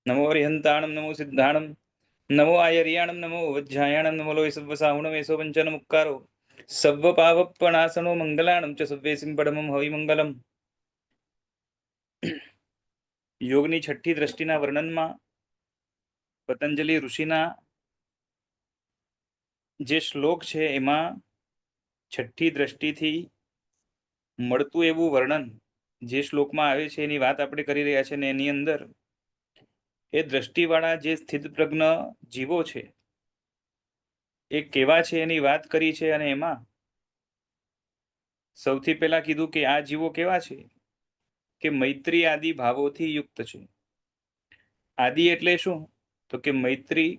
नमो अरिहंताणं नमो सिद्धाणं नमो आयर्याणं नमो वज्रायाणं नमो लोय सव्वसाहुणमेसो पंचनमुक्कारो सव्वपावप्पनाशनो मंगलाणं च सव्वेसिं परमं हविमंगलम। યોગની છઠ્ઠી દ્રષ્ટિના વર્ણનમાં પતંજલિ ઋષિના જે શ્લોક છે એમાં છઠ્ઠી દ્રષ્ટિથી મળતું એવું વર્ણન જે શ્લોકમાં આવે છે એની વાત આપણે કરી રહ્યા છે ને એની અંદર એ દ્રષ્ટિવાળા જે સ્થિતપ્રજ્ઞ જીવો છે એ કેવા છે એની વાત કરી છે। અને એમાં સૌથી પહેલા કીધું કે આ જીવો કેવા છે કે મૈત્રી આદિ ભાવોથી યુક્ત છે। આદિ એટલે શું તો કે મૈત્રી,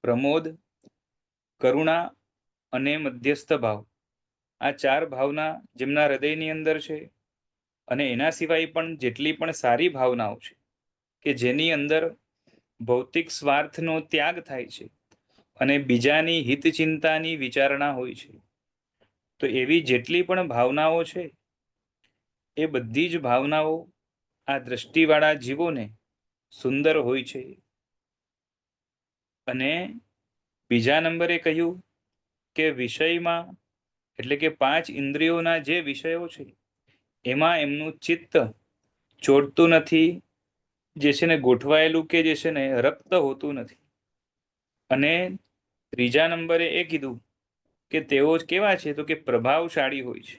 પ્રમોદ, કરુણા અને મધ્યસ્થ ભાવ, આ ચાર ભાવના જેમના હૃદયની અંદર છે। અને એના સિવાય પણ જેટલી પણ સારી ભાવનાઓ છે કે જેની અંદર ભૌતિક સ્વાર્થનો ત્યાગ થાય છે અને બીજાની હિતચિંતાની વિચારણા હોય છે, તો એવી જેટલી પણ ભાવનાઓ છે એ બધી જ ભાવનાઓ આ દ્રષ્ટિવાળા જીવોને સુંદર હોય છે। અને બીજા નંબરે કહ્યું કે વિષયમાં એટલે કે પાંચ ઇન્દ્રિયોના જે વિષયો છે એમાં એમનું ચિત્ત ચોટતું નથી, જે છે ને ગોઠવાયેલું કે જે છે ને રક્ત હોતું નથી। અને ત્રીજા નંબરે એ કીધું કે તેઓ કેવા છે તો કે પ્રભાવશાળી હોય છે।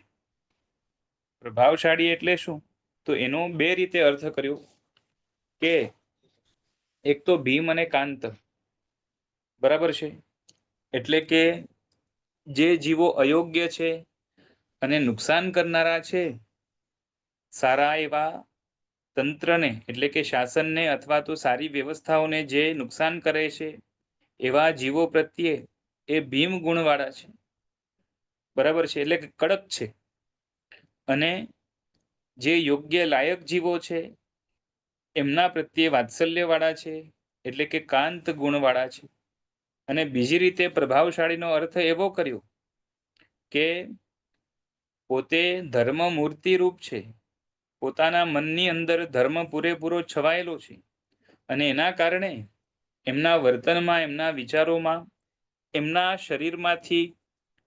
પ્રભાવશાળી એટલે શું તો એનો બે રીતે અર્થ કર્યો કે એક તો ભીમ અને કાંત, બરાબર છે, એટલે કે જે જીવો અયોગ્ય છે અને નુકસાન કરનારા છે સારા એવા તંત્રને એટલે કે શાસનને અથવા તો સારી વ્યવસ્થાઓને જે નુકસાન કરે છે એવા જીવો પ્રત્યે એ ભીમ ગુણવાળા છે, બરાબર છે, એટલે કે કડક છે। અને જે યોગ્ય લાયક જીવો છે એમના પ્રત્યે વાત્સલ્યવાળા છે એટલે કે કાંત ગુણવાળા છે। અને બીજી રીતે પ્રભાવશાળીનો અર્થ એવો કર્યો કે પોતે ધર્મ મૂર્તિ રૂપ છે, પોતાના મનની અંદર ધર્મ પૂરેપૂરો છવાયેલો છે અને એના કારણે એમના વર્તનમાં, એમના વિચારોમાં, એમના શરીરમાંથી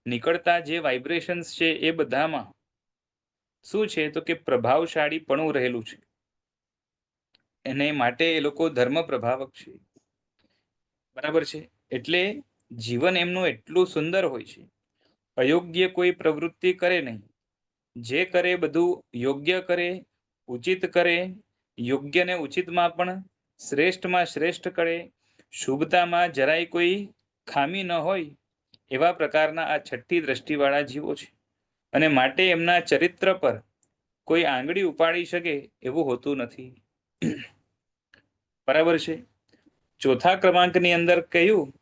નીકળતા જે વાઇબ્રેશન્સ છે એ બધામાં શું છે તો કે પ્રભાવશાળીપણું રહેલું છે। એને માટે એ લોકો ધર્મ પ્રભાવક છે, બરાબર છે। એટલે જીવન એમનું એટલું સુંદર હોય છે, અયોગ્ય કોઈ પ્રવૃત્તિ કરે નહીં, જે કરે બધું યોગ્ય કરે, ઉચિત કરે, યોગ્ય ને ઉચિતમાં પણ શ્રેષ્ઠમાં શ્રેષ્ઠ કરે, શુભતામાં જરાય કોઈ ખામી ન હોય એવા પ્રકારના આ છઠ્ઠી દ્રષ્ટિવાળા જીવો છે। અને માટે એમના ચરિત્ર પર કોઈ આંગળી ઉપાડી શકે એવું હોતું નથી, બરાબર છે। ચોથા ક્રમાંકની અંદર કહ્યું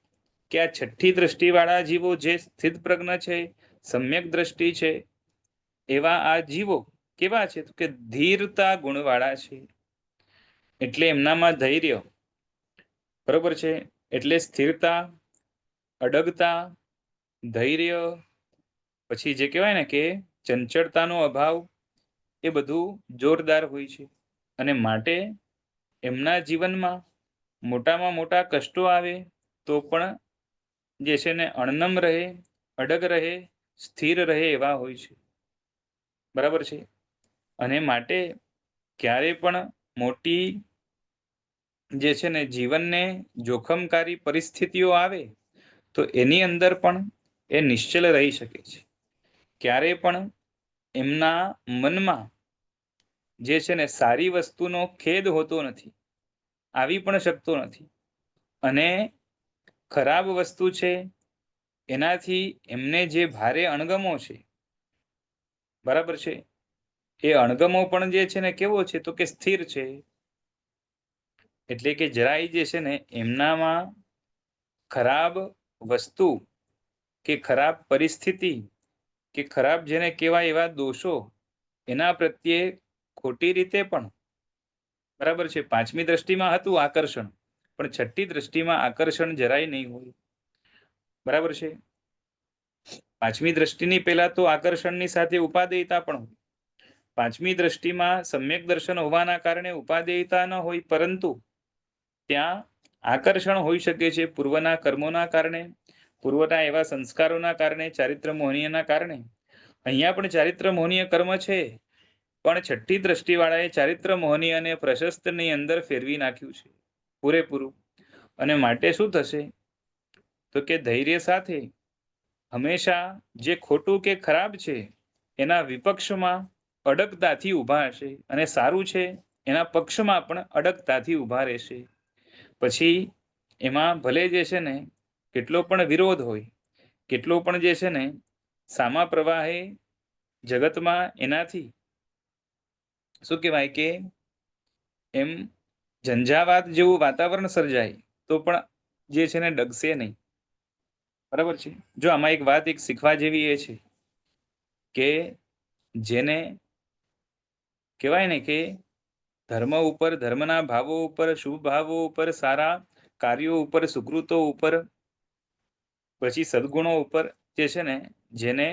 કે આ છઠ્ઠી દ્રષ્ટિવાળા જીવો જે સ્થિત પ્રજ્ઞ છે, સમ્યક દ્રષ્ટિ છે, એવા આ જીવો કેવા છે તો કે ધીરતા ગુણવાળા છે। એટલે એમનામાં ધૈર્ય, બરોબર છે, એટલે સ્થિરતા, અડગતા, ધૈર્ય, પછી જે કહેવાય ને કે ચંચળતાનો અભાવ, એ બધું જોરદાર હોય છે। અને માટે એમના જીવનમાં મોટામાં મોટા કષ્ટો આવે તો પણ જે છે ને અણનમ રહે, અડગ રહે, સ્થિર રહે એવા હોય છે, બરાબર છે। અને માટે ક્યારે પણ મોટી જે છે ને જીવનને જોખમકારી પરિસ્થિતિઓ આવે તો એની અંદર પણ એ નિશ્ચલ રહી શકે છે, ક્યારે પણ એમના મનમાં જે છે ને સારી વસ્તુનો ખેદ હોતો નથી, આવી પણ શકતો નથી। અને ખરાબ વસ્તુ છે એનાથી એમને જે ભારે અણગમો છે, બરાબર છે, એ અણગમો પણ જે છે ને કેવો છે તો કે સ્થિર છે। એટલે કે જરાય જે છે ને એમનામાં ખરાબ વસ્તુ કે ખરાબ પરિસ્થિતિ કે ખરાબ જેને કહેવાય એવા દોષો એના પ્રત્યે ખોટી રીતે પણ, બરાબર છે, પાંચમી દ્રષ્ટિમાં હતું આકર્ષણ, પણ છઠ્ઠી દ્રષ્ટિમાં આકર્ષણ જરાય નહીં હોય, બરાબર છે। પાંચમી દ્રષ્ટિની પહેલા તો આકર્ષણની સાથે ઉપાદેયતા પણ હોય, પાંચમી દ્રષ્ટિમાં સમ્યક દર્શન હોવાના કારણે ઉપાદેયતા ન હોય, પરંતુ ત્યાં આકર્ષણ હોઈ શકે છે પૂર્વના કર્મોના કારણે, પૂર્વના એવા સંસ્કારોના કારણે, ચારિત્ર મોહનીયના કારણે. અહીંયા પણ ચારિત્ર મોહનીય કર્મ છે, પણ છઠ્ઠી દ્રષ્ટિવાળાએ ચારિત્ર મોહનીય અને પ્રશસ્તની અંદર ફેરવી નાખ્યું છે પૂરેપૂરું. અને માટે શું થશે તો કે ધૈર્ય સાથે હંમેશા જે ખોટું કે ખરાબ છે એના વિપક્ષમાં અડગતાથી ઊભા હશે, અને સારું છે એના પક્ષમાં પણ અડગતાથી ઊભા રહેશે. પછી એમાં ભલે જે છે ને કેટલો પણ વિરોધ હોય, કેટલો પણ જે છે ને સામા પ્રવાહે જગતમાં એનાથી શું કહેવાય કે એમ ઝંઝાવાત જેવું વાતાવરણ સર્જાય તો પણ જે છે ને ડગશે નહીં. બરાબર છે. જો આમાં એક વાત એક શીખવા જેવી એ છે કે જેને કહેવાય ને કે ધર્મ ઉપર, ધર્મના ભાવો ઉપર, શુભ ભાવો ઉપર, સારા કાર્યો ઉપર, સુકૃતો ઉપર, પછી સદગુણો ઉપર જે છે ને જેને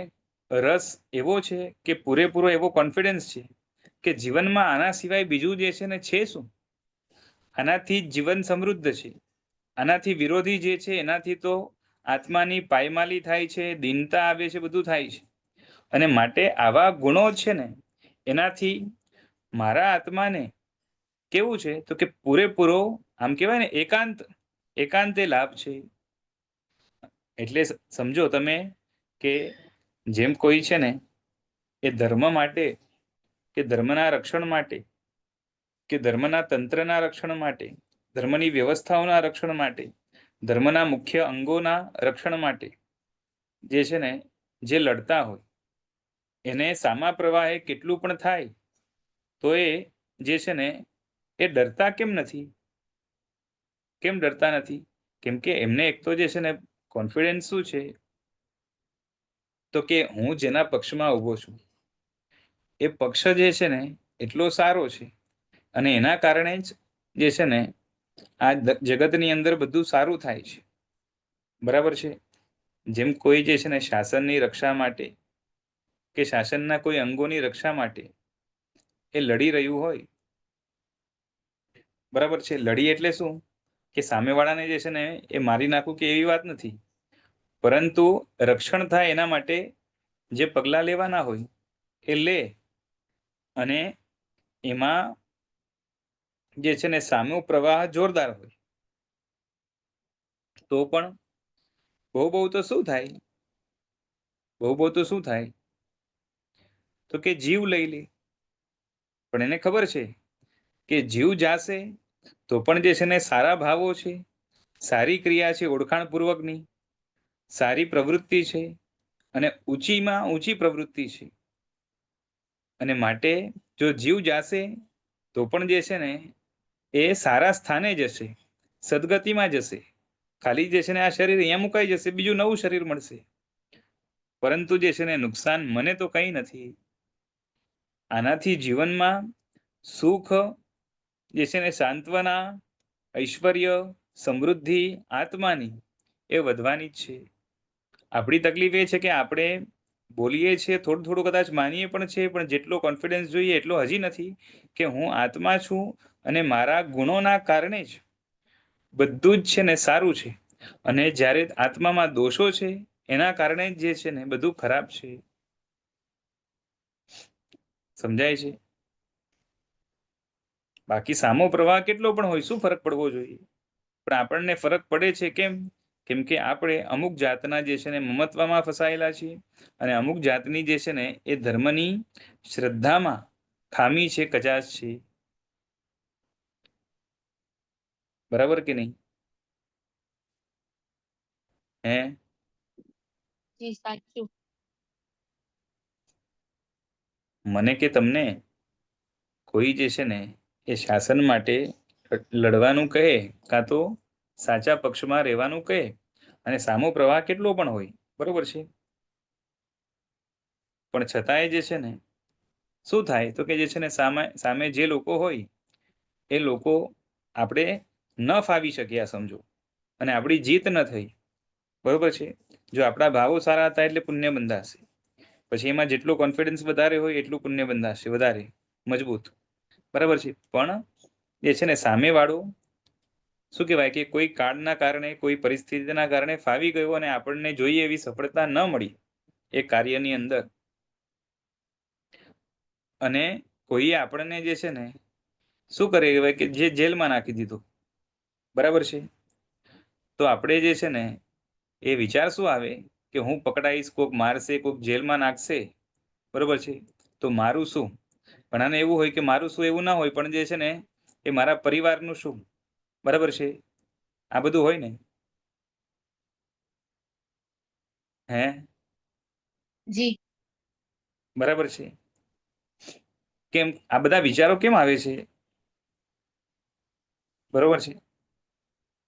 રસ એવો છે કે પૂરેપૂરો એવો કોન્ફિડન્સ છે કે જીવનમાં આના સિવાય બીજું જે છે ને છે શું, આનાથી જીવન સમૃદ્ધ છે, આનાથી વિરોધી જે છે એનાથી તો આત્માની પાયમાલી થાય છે, દીનતા આવે છે, બધું થાય છે. અને માટે આવા ગુણો છે ને એનાથી મારા આત્માને કેવું છે તો કે પૂરેપૂરો આમ કહેવાય ને એકાંતે લાભ છે. એટલે સમજો તમે કે જેમ કોઈ છે ને એ ધર્મ માટે કે ધર્મના રક્ષણ માટે કે ધર્મના તંત્રના રક્ષણ માટે, ધર્મની વ્યવસ્થાઓના રક્ષણ માટે, ધર્મના મુખ્ય અંગોના રક્ષણ માટે જે છે ને જે લડતા હોય એને સામા પ્રવાહે કેટલું પણ થાય તો એ જે છે ને એ ડરતા કેમ નથી? કેમ ડરતા નથી? કેમ કે એમને એક તો જે છે ને કોન્ફિડન્સ શું છે તો કે હું જેના પક્ષમાં ઊભો છું એ પક્ષ જે છે ને એટલો સારો છે, અને એના કારણે જ જે છે ને આ જગતની અંદર બધું સારું થાય છે. બરાબર છે. જેમ કોઈ જે છે ને શાસનની રક્ષા માટે કે શાસનના કોઈ અંગોની રક્ષા માટે એ લડી રહ્યું હોય, બરાબર છે. લડી એટલે શું કે સામેવાળાને જે છે ને એ મારી નાખવું કે એવી વાત નથી, પરંતુ રક્ષણ થાય એના માટે જે પગલાં લેવાના હોય એ લે, અને એમાં જે છે ને સામો પ્રવાહ જોરદાર હોય તો પણ બહુ તો શું થાય, બહુ તો શું થાય તો કે જીવ લઈ લે. પણ એને ખબર છે કે જીવ જાશે તો પણ જે છે ને સારા ભાવો છે, સારી ક્રિયા છે, ઓળખાણપૂર્વકની સારી પ્રવૃત્તિ છે, અને ઊંચીમાં ઊંચી પ્રવૃત્તિ છે. અને માટે જો જીવ જાશે તો પણ જે છે ને એ સારા સ્થાને જશે, સદગતિમાં જશે. ખાલી જે છે ને આ શરીર અહીંયા મુકાઈ જશે, બીજું નવું શરીર મળશે, પરંતુ જે છે ને નુકસાન મને તો કંઈ નથી. આનાથી જીવનમાં સુખ જે છે ને સાંત્વના, ઐશ્વર્ય, સમૃદ્ધિ આત્માની એ વધવાની જ છે. આપણી તકલીફ એ છે કે આપણે બોલીએ છીએ, થોડું કદાચ માનીએ પણ છે, પણ જેટલો કોન્ફિડન્સ જોઈએ એટલો હજી નથી કે હું આત્મા છું અને મારા ગુણોના કારણે જ બધું જ છે ને સારું છે, અને જ્યારે આત્મામાં દોષો છે એના કારણે જ જે છે ને બધું ખરાબ છે. સમજાય છે? બાકી સામો પ્રવાહ કેટલો પણ હોય, શું ફરક પડવો જોઈએ? પણ આપણને ફરક પડે છે. કેમ કે આપણે અમુક જાતના જે છે ને મમત્વમાં ફસાયેલા છીએ, અને અમુક જાતની જે છે ને એ ધર્મની શ્રદ્ધામાં ખામી છે, કચાશ છે. બરાબર કે નહીં? સાચું. મને કે તમને કોઈ જે છે ને એ શાસન માટે લડવાનું કહે, કાં તો સાચા પક્ષમાં રહેવાનું કહે, અને સામો પ્રવાહ કેટલો પણ હોય, બરોબર છે, પણ છતાંય જે છે ને શું થાય તો કે જે છે ને સામે જે લોકો હોય એ લોકો આપણે ન ફાવી શક્યા સમજો, અને આપણી જીત ન થઈ. બરોબર છે. જો આપણા ભાવો સારા હતા એટલે પુણ્ય બંધાશે, પછી એમાં જેટલો કોન્ફિડન્સ વધારે હોય એટલું પુણ્ય બંધાશે, વધારે મજબૂત, બરાબર છે. પણ જે છે ને સામેવાળો શું કહેવાય કે કોઈ કાળના કારણે, કોઈ પરિસ્થિતિના કારણે ફાવી ગયો અને આપણને જોઈએ એવી સફળતા ન મળી એ કાર્યની અંદર, અને કોઈએ આપણને જે છે ને શું કરે કે જે જેલમાં નાખી દીધું, બરાબર છે. તો આપણે જે છે ને એ વિચાર શું આવે કે હું પકડાઈશ, કોઈક મારશે, કોઈક જેલમાં નાખશે, બરોબર છે, તો મારું શું? પણ આને એવું હોય કે મારું શું એવું ના હોય, પણ જે છે ને એ મારા પરિવારનું શું, બરાબર છે. આ બધું હોય ને, હે જી બરાબર છે. કેમ આ બધા વિચારો કેમ આવે છે? બરોબર છે.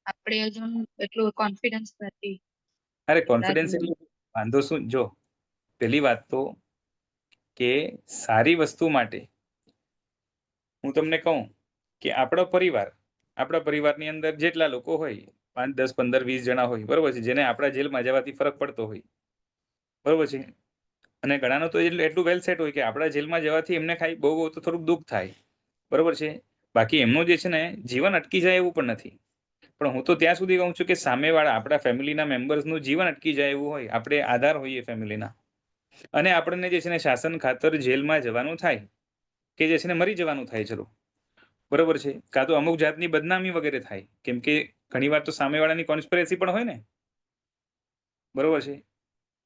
આપણે હજુ એટલું કોન્ફિડન્સ નથી. અરે કોન્ફિડન્સ એટલે વાંધો શું? જો પહેલી વાત તો કે સારી વસ્તુ માટે હું તમને કહું કે આપણા પરિવારની અંદર જેટલા લોકો હોય, 5, 10, 15, 20 જણા હોય, બરોબર છે, જેને આપણા જેલમાં જવાથી ફરક પડતો હોય, બરોબર છે. અને ઘણાનો તો એટલું વેલ સેટ હોય કે આપણા જેલમાં જવાથી એમને ખાલી બહુ તો થોડુંક દુઃખ થાય, બરોબર છે. બાકી એમનું જે છે ને જીવન અટકી જાય એવું પણ નથી. પણ હું તો ત્યાં સુધી કહું છું કે સામેવાળા આપણા ફેમિલીના મેમ્બર્સનું જીવન અટકી જાય એવું હોય, આપણે આધાર હોઈએ ફેમિલીના, અને આપણને જે છે ને શાસન ખાતર જેલમાં જવાનું થાય, કે જે છે ને મરી જવાનું થાય, ચલો બરોબર છે, કાં તો અમુક જાતની બદનામી વગેરે થાય, કેમ કે ઘણી વાર તો સામેવાળાની કોન્સ્પિરસી પણ હોય ને, બરોબર છે,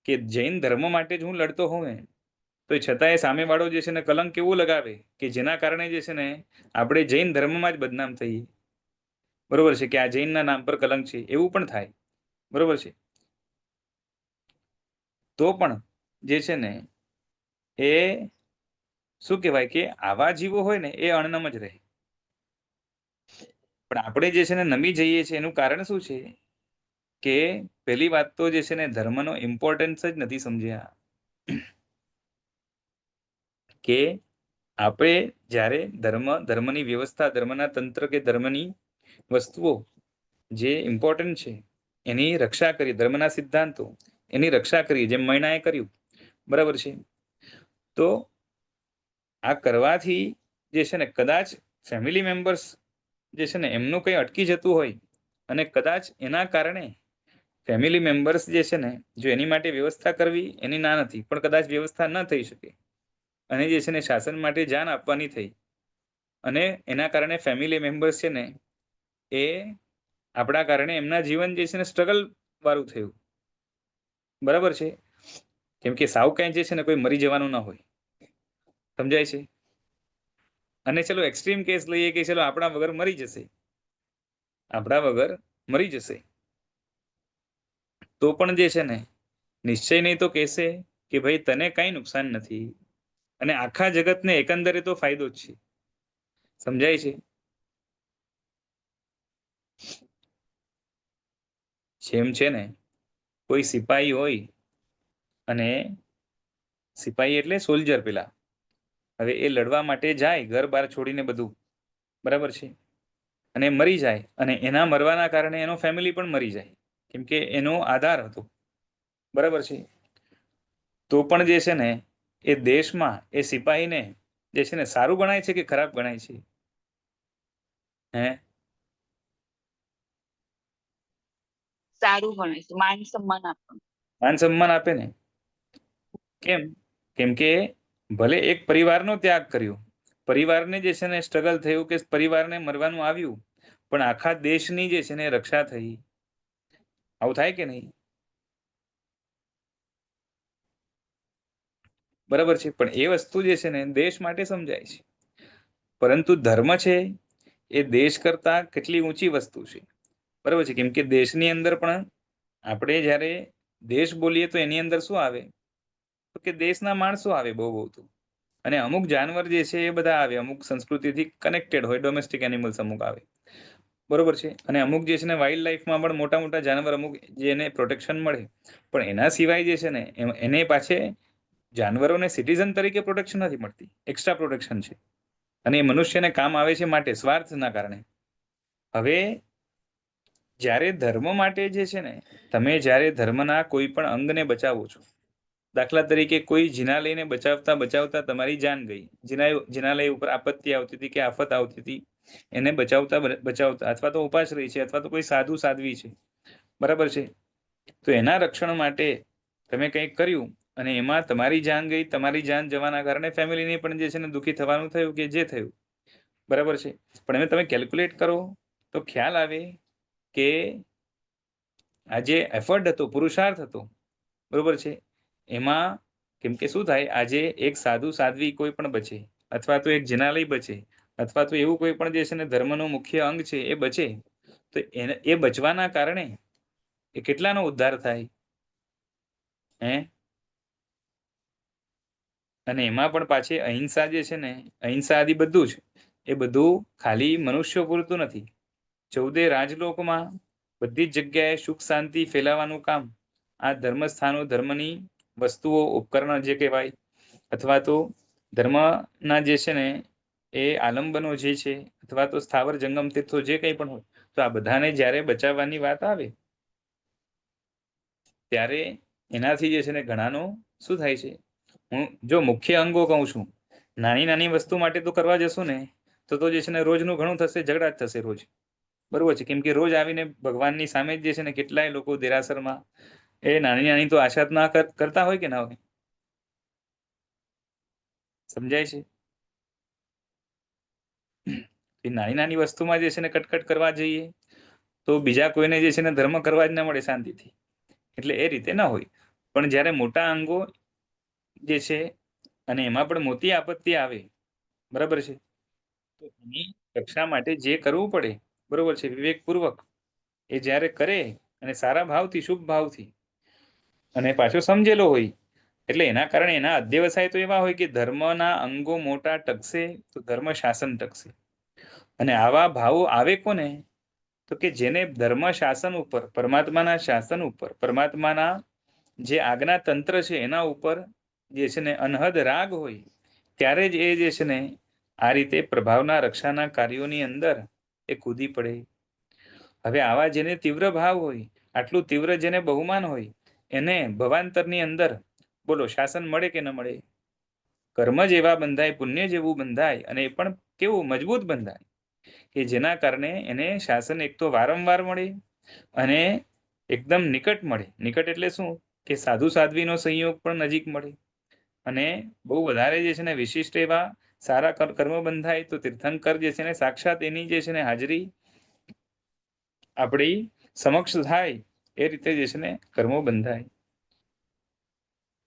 કે જૈન ધર્મ માટે જ હું લડતો હોઉં ને તો છતાંય સામેવાળો જે છે ને કલંક એવું લગાવે કે જેના કારણે જે છે ને આપણે જૈન ધર્મમાં જ બદનામ થઈએ, બરોબર છે, કે આ જૈનના નામ પર કલંક છે, એવું પણ થાય, બરોબર છે. તો પણ જે છે ને એ શું કહેવાય કે આવા જીવો હોય ને એ અણનમ જ રહે. પણ આપણે જે છે ને નમી જઈએ છીએ એનું કારણ શું છે કે પહેલી વાત તો જે છે ને ધર્મનો ઇમ્પોર્ટન્સ જ નથી સમજ્યા. કે આપણે જ્યારે ધર્મની વ્યવસ્થા, ધર્મના તંત્ર કે ધર્મની વસ્તુઓ જે ઇમ્પોર્ટન્ટ છે એની રક્ષા કરી, ધર્મના સિદ્ધાંતો એની રક્ષા કરી, જેમ મૈણાએ કર્યું, બરાબર છે. તો આ કરવાથી જે છે ને કદાચ ફેમિલી મેમ્બર્સ જે છે ને એમનું કંઈ અટકી જતું હોય, અને કદાચ એના કારણે ફેમિલી મેમ્બર્સ જે છે ને જો એની માટે વ્યવસ્થા કરવી એની ના નથી, પણ કદાચ વ્યવસ્થા ન થઈ શકે અને જે છે ને શાસન માટે જાન આપવાની થઈ, અને એના કારણે ફેમિલી મેમ્બર્સ છે ને એ આપણા કારણે એમના જીવન જે છે ને સ્ટ્રગલ વાળું થયું, બરાબર છે. કેમ કે સાવ કાંઈ જે છે ને કોઈ મરી જવાનું ના હોય, સમજાય છે. અને ચલો એક્સ્ટ્રીમ કેસ લઈએ કે ચલો આપણા વગર મરી જશે, તો પણ જે છે ને નિશ્ચય નહીં તો કહેશે કે ભાઈ તને કાંઈ નુકસાન નથી, અને આખા જગતને એકંદરે તો ફાયદો જ છે, સમજાય છે. જેમ છે ને કોઈ સિપાહી હોય, અને સિપાહી એટલે સોલ્જર, પેલા હવે એ લડવા માટે જાય ઘર બાર છોડીને બધું, બરાબર છે, અને મરી જાય, અને એના મરવાના કારણે એનો ફેમિલી પણ મરી જાય, કેમ કે એનો આધાર હતો, બરાબર છે. તો પણ જે છે ને એ દેશમાં એ સિપાહીને જે છે ને સારું ગણાય છે કે ખરાબ ગણાય છે? હે સારું ગણે છે, માન સન્માન આપવાનું. માન સન્માન આપે ને. કેમ કે ભલે એક પરિવારનો ત્યાગ કર્યો, પરિવારને જે છે ને સ્ટ્રગલ થયું કે પરિવારને મરવાનું આવ્યું, પણ આખા દેશની જે છે ને રક્ષા થઈ. આવું થાય કે નહીં? બરાબર છે. પણ એ વસ્તુ જે છે ને દેશ માટે સમજાય છે, પરંતુ ધર્મ છે એ દેશ કરતા કેટલી ઊંચી વસ્તુ છે, બરાબર છે. કેમ કે દેશની અંદર પણ આપણે જ્યારે દેશ બોલીએ તો એની અંદર શું આવે તો કે દેશના માણસો આવે, બહુ તો, અને અમુક જાનવર જે છે એ બધા આવે, અમુક સંસ્કૃતિથી કનેક્ટેડ હોય, ડોમેસ્ટિક એનિમલ્સ અમુક આવે, બરોબર છે. અને અમુક જે છે ને વાઇલ્ડ લાઈફમાં પણ મોટા મોટા જાનવર અમુક જેને પ્રોટેક્શન મળે, પણ એના સિવાય જે છે ને એને પાછે જાનવરોને સિટીઝન તરીકે પ્રોટેક્શન નથી મળતી, એક્સ્ટ્રા પ્રોટેક્શન છે, અને એ મનુષ્યને કામ આવે છે માટે, સ્વાર્થના કારણે. હવે જ્યારે ધર્મ માટે જે છે ને તમે જ્યારે ધર્મના કોઈ પણ અંગને બચાવો છો, દાખલા તરીકે કોઈ જિનાલયને બચાવતા બચાવતા તમારી જાન ગઈ, જિનાલય ઉપર આપત્તિ આવતી હતી કે આફત આવતી હતી, એને બચાવતા બચાવતા, અથવા તો ઉપાશ્રય છે, અથવા તો કોઈ સાધુ સાધ્વી છે, બરાબર છે, તો એના રક્ષણ માટે તમે કંઈક કર્યું અને એમાં તમારી જાન ગઈ. તમારી જાન જવાના કારણે ફેમિલીને પણ જે છે ને દુઃખી થવાનું થયું કે જે થયું, બરાબર છે. પણ હવે તમે કેલ્ક્યુલેટ કરો તો ખ્યાલ આવે કે આ જે એફર્ટ હતો, પુરુષાર્થ હતો, બરોબર છે, એમાં કેમ કે શું થાય, આજે એક સાધુ સાધ્વી કોઈ પણ બચે, અથવા તો એક જિનાલય બચે, અથવા તો એવું કોઈ પણ જે છે ને ધર્મનું મુખ્ય અંગ છે એ બચે, તો એ બચવાના કારણે એ કેટલાનો ઉદ્ધાર થાય હે. અને એમાં પણ પાછી અહિંસા જે છે ને, અહિંસા આદિ બધું જ, એ બધું ખાલી મનુષ્યો પૂરતું નથી. 14 રાજલોકમાં બધી જ જગ્યાએ સુખ શાંતિ ફેલાવાનું કામ આ ધર્મસ્થાનો, ધર્મની વસ્તુઓ, ઉપકરણ જે કહેવાય, અથવા તો ધર્મના જે છે ને એ આલંબનો જે છે, અથવા તો સ્થાવર જંગમ તીર્થો જે કંઈ પણ હોય, તો આ બધાને જ્યારે બચાવવાની વાત આવે ત્યારે એનાથી જે છે ને ઘણાનો શું થાય છે. હું જો મુખ્ય અંગો કહું છું, નાની નાની વસ્તુ માટે તો કરવા જશું ને તો જે છે ને રોજનું ઘણું થશે, ઝઘડા જ થશે રોજ, બરોબર છે. કેમ કે રોજ આવીને ભગવાનની સામે જે છે ને કેટલાય લોકો દેરાસરમાં એ નાની નાની તો આશા ના કરતા હોય કે ના હોય, સમજાય છે. એ નાની નાની વસ્તુમાં જે છે ને કટકટ કરવા જઈએ તો બીજા કોઈને જે છે ને ધર્મ કરવા જ ના મળે શાંતિથી, એટલે એ રીતે ના હોય. પણ જ્યારે મોટા અંગો જે છે અને એમાં પણ મોટી આપત્તિ આવે, બરાબર છે, તો એની રક્ષા માટે જે કરવું પડે, બરોબર છે, વિવેકપૂર્વક એ જ્યારે કરે અને સારા ભાવથી, શુભ ભાવથી, અને પાછો સમજેલો હોય, એટલે એના કારણે એના અધ્યવસાય તો એવા હોય કે ધર્મના અંગો મોટા ટકશે તો ધર્મ શાસન ટકશે. અને આવા ભાવો આવે કોને, તો કે જેને ધર્મ શાસન ઉપર, પરમાત્માના શાસન ઉપર, પરમાત્માના જે આજ્ઞા તંત્ર છે એના ઉપર જે છે ને અનહદ રાગ હોય, ત્યારે જ એ જે છે ને આ રીતે પ્રભાવના રક્ષાના કાર્યોની અંદર એ કૂદી પડે. હવે આવા જેને તીવ્ર ભાવ હોય, આટલું તીવ્ર જેને બહુમાન હોય, એને ભવાંતરની અંદર બોલો શાસન મળે કે ન મળે? કર્મ જ એવા બંધાય, પુણ્ય જેવું બંધાય, અને એ પણ કેવું મજબૂત બંધાય કે જેના કારણે એને શાસન એક તો વારંવાર મળે અને એકદમ નિકટ મળે. નિકટ એટલે શું કે સાધુ સાધ્વીનો સંયોગ પણ નજીક મળે, અને બહુ વધારે જે છે ને વિશિષ્ટ એવા સારા કર્મ બંધાય તો તીર્થંકર જે છે ને સાક્ષાત એની જે છે ને હાજરી આપણી સમક્ષ થાય, એ રીતે જે છે ને કર્મો બંધાય.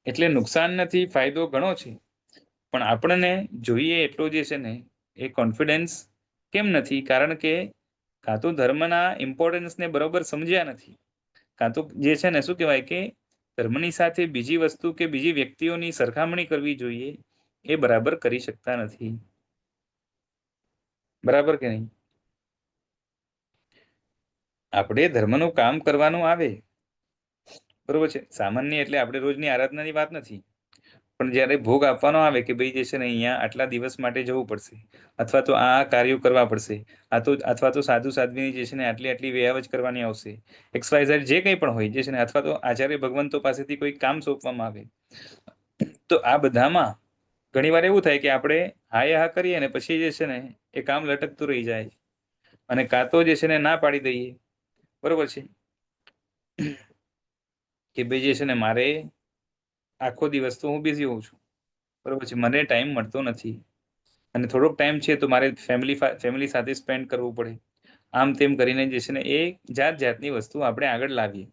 એટલે નુકસાન નથી, ફાયદો ઘણો છે. પણ આપણને જોઈએ એટલો જે છે ને એ કોન્ફિડન્સ કેમ નથી? કારણ કે કાં તો ધર્મના ઇમ્પોર્ટન્સને બરોબર સમજ્યા નથી, કાં તો જે છે ને શું કહેવાય કે ધર્મની સાથે બીજી વસ્તુ કે બીજી વ્યક્તિઓની સરખામણી કરવી જોઈએ એ બરાબર કરી શકતા નથી. બરાબર કે નહીં? આપણે ધર્મનું કામ કરવાનું આવે, બરોબર છે, સામાન્ય એટલે આપણે રોજની આરાધનાની વાત નથી, પણ જ્યારે ભોગ આપવાનો આવે કે ભાઈ જે છે ને અહીંયા આટલા દિવસ માટે જવું પડશે, અથવા તો આ કાર્યો કરવા પડશે, અથવા તો સાધુ સાધ્વીની જે છે ને આટલી આટલી વ્યય જ કરવાની આવશે, XYZ જે કંઈ પણ હોય જે છે ને, અથવા તો આચાર્ય ભગવંતો પાસેથી કોઈ કામ સોંપવામાં આવે, તો આ બધામાં ઘણીવાર એવું થાય કે આપણે હા કરીએ ને પછી જે છે ને એ કામ લટકતું રહી જાય, અને કાં તો જે છે ને ના પાડી દઈએ, બરોબર છે, કે ભાઈ જે છે ને મારે આખો દિવસ તો હું બિઝી હોઉં છું, બરોબર છે, મને ટાઈમ મળતો નથી, અને થોડોક ટાઈમ છે તો મારે ફેમિલી સાથે સ્પેન્ડ કરવું પડે. આમ તેમ કરીને જે છે ને એ જાત જાતની વસ્તુ આપણે આગળ લાવીએ.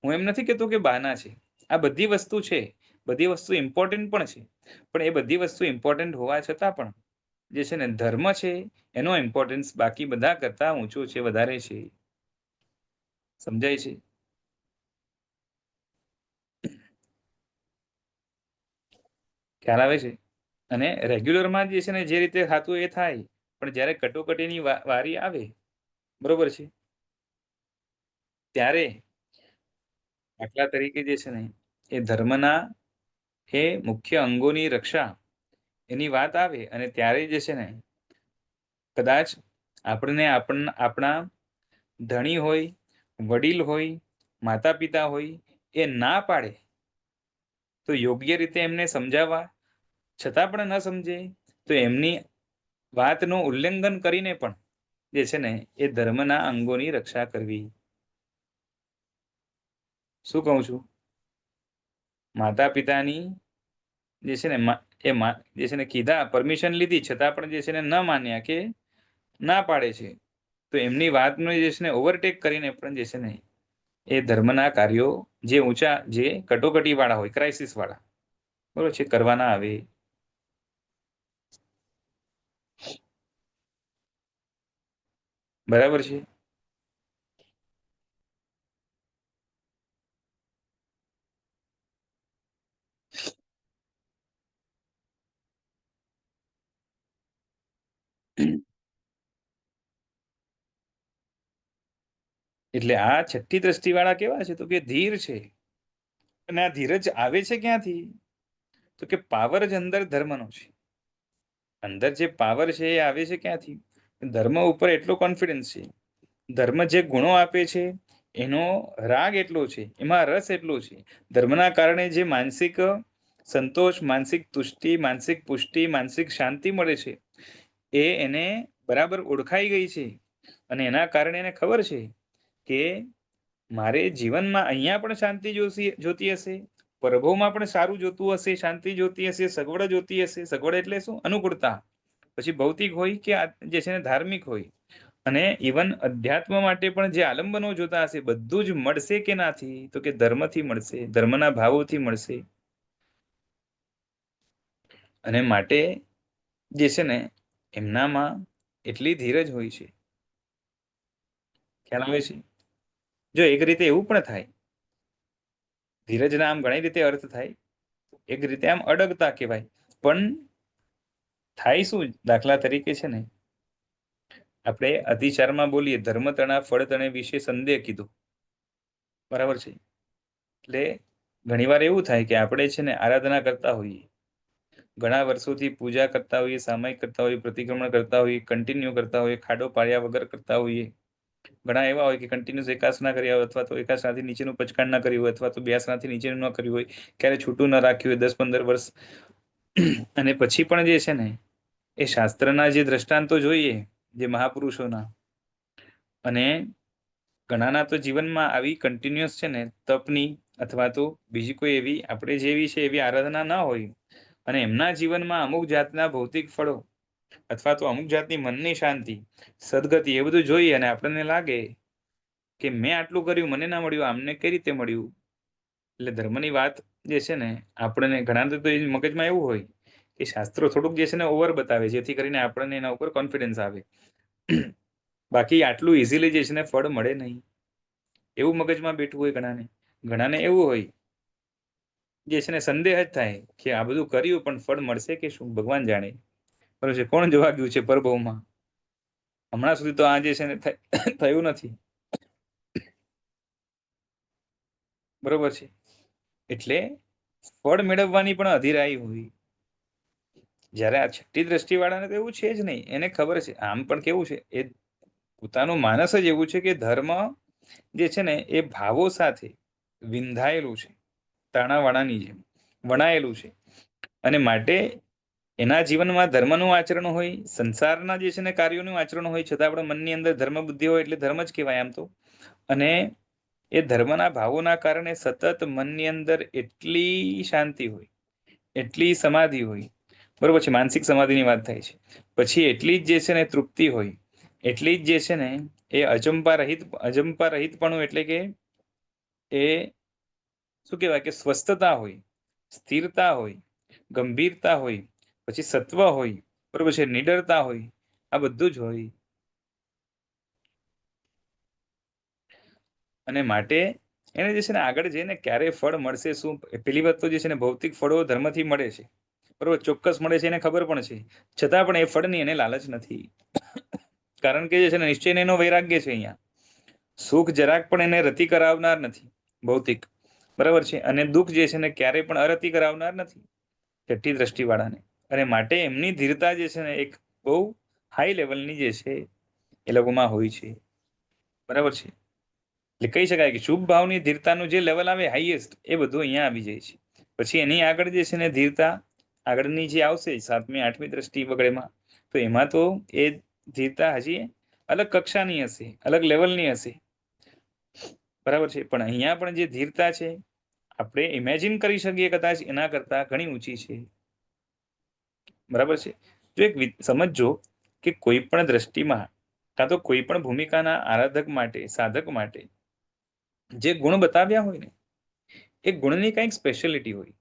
હું એમ નથી કહેતો કે બહાના છે, આ બધી વસ્તુ છે, બધી વસ્તુ ઇમ્પોર્ટન્ટ પણ છે, પણ એ બધી વસ્તુ ઇમ્પોર્ટન્ટ હોવા છતાં પણ જે છે ને ધર્મ છે એનો ઇમ્પોર્ટન્સ બાકી બધા કરતા ઊંચો છે, વધારે છે. સમજાય છે? ખ્યાલ આવે છે? અને રેગ્યુલરમાં જે છે ને જે રીતે થતું એ થાય, પણ જ્યારે કટોકટીની વારી આવે, બરોબર છે, ત્યારે દાખલા તરીકે જે છે ને એ ધર્મના એ મુખ્ય અંગોની રક્ષા એની વાત આવે, અને ત્યારે જે છે ને કદાચ આપણને આપણા ધણી હોય, વડીલ હોય, માતા પિતા હોય, એ ના પાડે, તો યોગ્ય રીતે એમને સમજાવવા છતાં પણ ન સમજે તો એમની વાતનું ઉલ્લંઘન કરીને પણ જે છે ને એ ધર્મના અંગોની રક્ષા કરવી. શું કહું છું? માતા પિતાની જે છે ને જે છે ને કીધા, પરમિશન લીધી, છતાં પણ જે છે ને ન માન્યા કે ના પાડે છે, તો એમની વાતનો જે છે ને ઓવરટેક કરીને પણ જે છે ને એ ધર્મના કાર્યો જે ઊંચા, જે કટોકટી વાળા હોય, ક્રાઇસિસ વાળા, બરોબર છે, કરવાના આવે. બરાબર છે. એટલે આ છઠ્ઠી દ્રષ્ટિ વાળા કેવા છે? તો કે ધીર છે. અને આ ધીરજ આવે છે ક્યાંથી? તો કે પાવર જ અંદર ધર્મનો છે. અંદર જે પાવર છે એ આવે છે ક્યાંથી? ધર્મ ઉપર એટલો કોન્ફિડન્સ છે. ધર્મ જે ગુણો આપે છે એનો રાગ એટલો છે, એમાં રસ એટલો છે. ધર્મના કારણે જે માનસિક સંતોષ, માનસિક તુષ્ટિ, માનસિક પુષ્ટિ, માનસિક શાંતિ મળે છે, એ એને બરાબર ઓળખાઈ ગઈ છે. અને એના કારણે એને ખબર છે કે મારે જીવનમાં અહીંયા પણ શાંતિ જોતી હશે, પ્રભુમાં પણ સારું જોતું હશે, શાંતિ જોતી હશે, સગવડ જોતી હશે. સગવડ એટલે શું? અનુકૂળતા. પછી ભૌતિક હોય કે જે છે ને ધાર્મિક હોય, અને ઇવન અધ્યાત્મ માટે પણ જે આલંબનો જોતા હશે, બધું જ મળશે કે નાથી? તો કે ધર્મથી મળશે, ધર્મના ભાવોથી મળશે. અને માટે જે છે ને એમનામાં એટલી ધીરજ હોય છે. ખ્યાલ આવે છે? જો એક રીતે એવું પણ થાય, ધીરજના આમ ઘણી રીતે અર્થ થાય. એક રીતે આમ અડગતા કહેવાય, પણ થાય શું? દાખલા તરીકે છે ને આપણે અતિચારમાં બોલીએ, ધર્મ તણા ફળ તણે વિશે સંદેહ કીધું, બરાબર છે? એટલે ઘણીવાર એવું થાય કે આપણે છે ને આરાધના કરતા હોઈએ, ઘણા વર્ષોથી પૂજા કરતા હોઈએ, સામાયિક કરતા હોઈએ, પ્રતિક્રમણ કરતા હોઈએ, કન્ટિન્યુ કરતા હોઈએ, ખાડો પાડ્યા વગર કરતા હોઈએ. ઘણા એવા હોય કે કન્ટિન્યુઅસ એકાસ ના કર્યા હોય, અથવા તો એકાસનાથી નીચેનું પચકાણ ના કર્યું હોય, અથવા તો બ્યાસનાથી નીચેનું ન કર્યું હોય, ક્યારે છૂટું ન રાખ્યું હોય 10-15 વર્ષ. અને પછી પણ જે છે ને એ શાસ્ત્રના જે દ્રષ્ટાંતો જોઈએ, જે મહાપુરુષોના, અને ઘણાના તો જીવનમાં આવી કન્ટિન્યુઅસ છે ને તપની અથવા તો બીજી કોઈ એવી આપણે જેવી છે એવી આરાધના ના હોય, અને એમના જીવનમાં અમુક જાતના ભૌતિક ફળો અથવા તો અમુક જાતની મનની શાંતિ, સદગતિ, એ બધું જોઈએ અને આપણને લાગે કે મેં આટલું કર્યું, મને ના મળ્યું, આમને કઈ રીતે મળ્યું? એટલે ધર્મની વાત જે છે ને આપણને ઘણા તો એ મગજમાં એવું હોય કે શાસ્ત્રો થોડુંક જે છે ને ઓવર બતાવે, જેથી કરીને આપણને એના ઉપર કોન્ફિડન્સ આવે. બાકી આટલું ઇઝીલી જે છે ને ફળ મળે નહીં, એવું મગજમાં બેઠું હોય ઘણાને. ઘણાને એવું હોય જે છે ને સંદેહ જ થાય કે આ બધું કર્યું પણ ફળ મળશે કે શું, ભગવાન જાણે. બરોબર છે? કોણ જોવા ગયું છે પરભવમાં? હમણાં સુધી તો આ જે છે ને થયું નથી, બરોબર છે? એટલે ફળ મેળવવાની પણ અધીરાઈ હોય. જ્યારે આ છઠ્ઠી દ્રષ્ટિ વાળાને તો એવું છે જ નહીં. એને ખબર છે, આમ પણ કેવું છે, એ પોતાનું માનસ જ એવું છે કે ધર્મ જે છે ને એ ભાવો સાથે વિંધાયેલું છે, તાણાવાળાની જેમ વણાયેલું છે. અને માટે એના જીવનમાં ધર્મનું આચરણ હોય, સંસારના જે છે ને કાર્યોનું આચરણ હોય, છતાં આપણા મનની અંદર ધર્મ બુદ્ધિ હોય એટલે ધર્મ જ કહેવાય આમ તો. અને એ ધર્મના ભાવોના કારણે સતત મનની અંદર એટલી શાંતિ હોય, એટલી સમાધિ હોય, બરોબર છે? માનસિક સમાધિની વાત થાય છે. પછી એટલી જ જે છે ને તૃપ્તિ હોય, એટલી જ જે છે ને એ અજંપા રહિતપણું, એટલે કે એ શું કહેવાય કે સ્વસ્થતા હોય, સ્થિરતા હોય, ગંભીરતા હોય, પછી સત્વ હોય, બરોબર છે, નિડરતા હોય, આ બધું જ હોય. અને માટે એને જે છે ને આગળ જઈને ક્યારે ફળ મળશે શું, પેલી વાત તો જે છે ને ભૌતિક ફળો ધર્મથી મળે છે, બરોબર, ચોક્કસ મળે છે, એને ખબર પણ છે. છતાં પણ એ ફળની એને લાલચ નથી. કારણ કે જે છે ને નિશ્ચય એનો વૈરાગ્ય છે. અહીંયા સુખ જરાક પણ એને રતિ કરાવનાર નથી, ભૌતિક, બરાબર છે? અને દુઃખ જે છે ને ક્યારેય પણ અરતિ કરાવનાર નથી છઠ્ઠી દ્રષ્ટિવાળાને. અને માટે એમની ધીરતા જે છે ને એક બહુ હાઈ લેવલની જે છે એ લોકોમાં હોય છે, બરાબર છે? એટલે કહી શકાય કે શુભ ભાવની ધીરતાનું જે લેવલ આવે હાઈએસ્ટ, એ બધું અહીંયા આવી જાય છે. પછી એની આગળ જે છે ને ધીરતા આગળની જે આવશે 7મી 8મી દ્રષ્ટિ વગેરેમાં, તો એમાં તો એ ધીરતા હજી અલગ કક્ષાની હશે, અલગ લેવલની હશે, બરાબર છે. પણ અહીંયા પણ જે ધીરતા છે આપણે ઇમેજિન કરી શકીએ કદાચ એના કરતા ઘણી ઊંચી છે, બરાબર છે. જો એક સમજો કે કોઈ પણ દ્રષ્ટિમાં કાં તો કોઈ પણ ભૂમિકાના આરાધક માટે, સાધક માટે જે ગુણ બતાવ્યા હોય ને એ ગુણની કંઈક સ્પેશિયાલિટી હોય,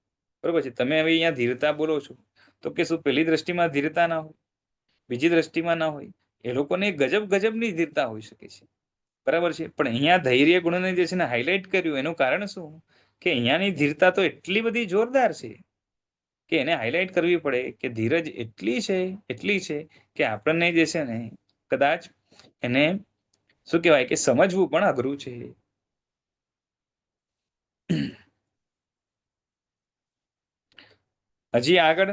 બરોબર છે. તમે હવે અહીંયા ધીરતા બોલો છો તો કે શું પહેલી દ્રષ્ટિમાં ધીરતા ના હોય, બીજી દ્રષ્ટિમાં ના હોય? એ લોકોને ગજબની ધીરતા હોઈ શકે છે, બરાબર છે. પણ અહીંયા ધૈર્ય ગુણને જે છે ને હાઇલાઇટ કર્યું, એનું કારણ શું કે અહીંયાની ધીરતા તો એટલી બધી જોરદાર છે કે એને હાઇલાઇટ કરવી પડે કે ધીરજ એટલી છે કે આપણને જે છે ને કદાચ એને શું કહેવાય કે સમજવું પણ અઘરું છે. હજી આગળ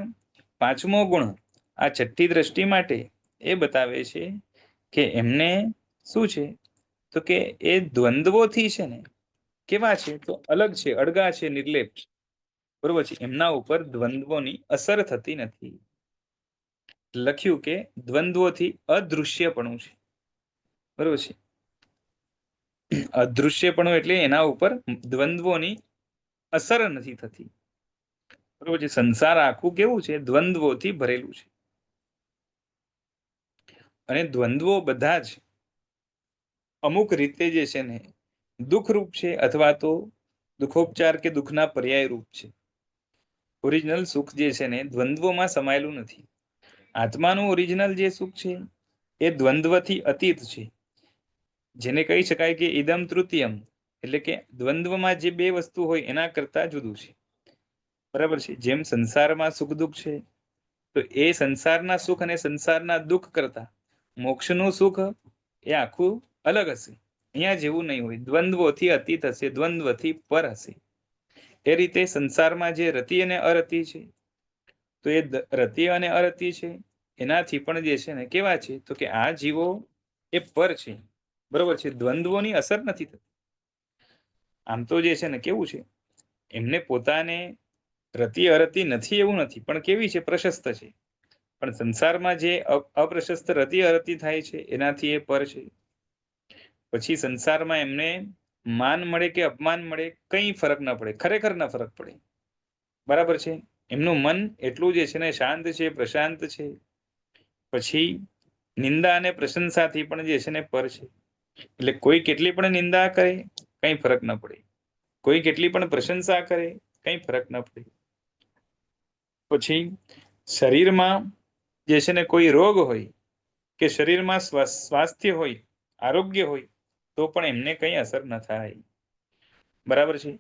5મો ગુણ આ છઠ્ઠી દ્રષ્ટિ માટે એ બતાવે છે કે એમને શું છે તો કે એ દ્વંદ્વોથી છે ને કેવા છે તો અલગ છે, અળગા છે, નિર્લેપ છે, બરોબર છે. એમના ઉપર દ્વંદ્વોની અસર થતી નથી. લખ્યું કે દ્વંદ્વોથી અદૃશ્યપણું છે, બરોબર છે. અદૃશ્યપણું એટલે એના ઉપર દ્વંદ્વોની અસર નથી થતી, બરોબર છે. સંસાર આખું કેવું છે? દ્વંદ્વોથી ભરેલું છે. અને દ્વંદ્વો બધા જ અમુક રીતે જે છે ને દુઃખરૂપ છે અથવા તો દુઃખોપચાર કે દુઃખના પર્યાય રૂપ છે. ઓરિજિનલ સુખ જે છે ને દ્વંદ્વોમાં સમાયેલું નથી. આત્માનું ઓરિજિનલ જે સુખ છે એ દ્વંદ્વથી અતીત છે, જેને કહી શકાય કે ઇદમ તૃતીયમ, એટલે કે દ્વંદ્વમાં જે બે વસ્તુ હોય એના કરતા જુદું છે, બરાબર છે. જેમ સંસારમાં સુખ દુઃખ છે તો એ સંસારના સુખ અને સંસારના દુઃખ કરતા મોક્ષનું સુખ એ આખું અલગ હશે, અહીંયા જેવું નહીં હોય, દ્વંદ્વોથી અતીત હશે, દ્વંદ્વથી પર હશે. એ રીતે સંસારમાં જે રતિ અને અરતિ છે તો એ રતિ અને અરતિ છે એનાથી પણ જે છે ને કેવા છે તો કે આ જીવો એ પર છે, બરોબર છે. દ્વંદ્વોની અસર નથી થતી. આમ તો જે છે ને કેવું છે, એમને પોતાને રતિ અરતિ નથી એવું નથી, પણ કેવી છે? પ્રશસ્ત છે. પણ સંસારમાં જે અપ્રશસ્ત રતિ અરતિ થાય છે એનાથી એ પર છે. પછી સંસારમાં એમને માન મળે કે અપમાન મળે કંઈ ફરક ના પડે, ખરેખર ના ફરક પડે, બરાબર છે. એમનું મન એટલું જે છે ને શાંત છે, પ્રશાંત છે. પછી નિંદા અને પ્રશંસાથી પણ જે છે ને પર છે. એટલે કોઈ કેટલી પણ નિંદા કરે કંઈ ફરક ના પડે, કોઈ કેટલી પણ પ્રશંસા કરે કંઈ ફરક ના પડે. પછી શરીરમાં જે છે ને કોઈ રોગ હોય કે શરીરમાં સ્વાસ્થ્ય હોય, આરોગ્ય હોય તો પણ એમને કંઈ અસર ન થાય, બરાબર છે.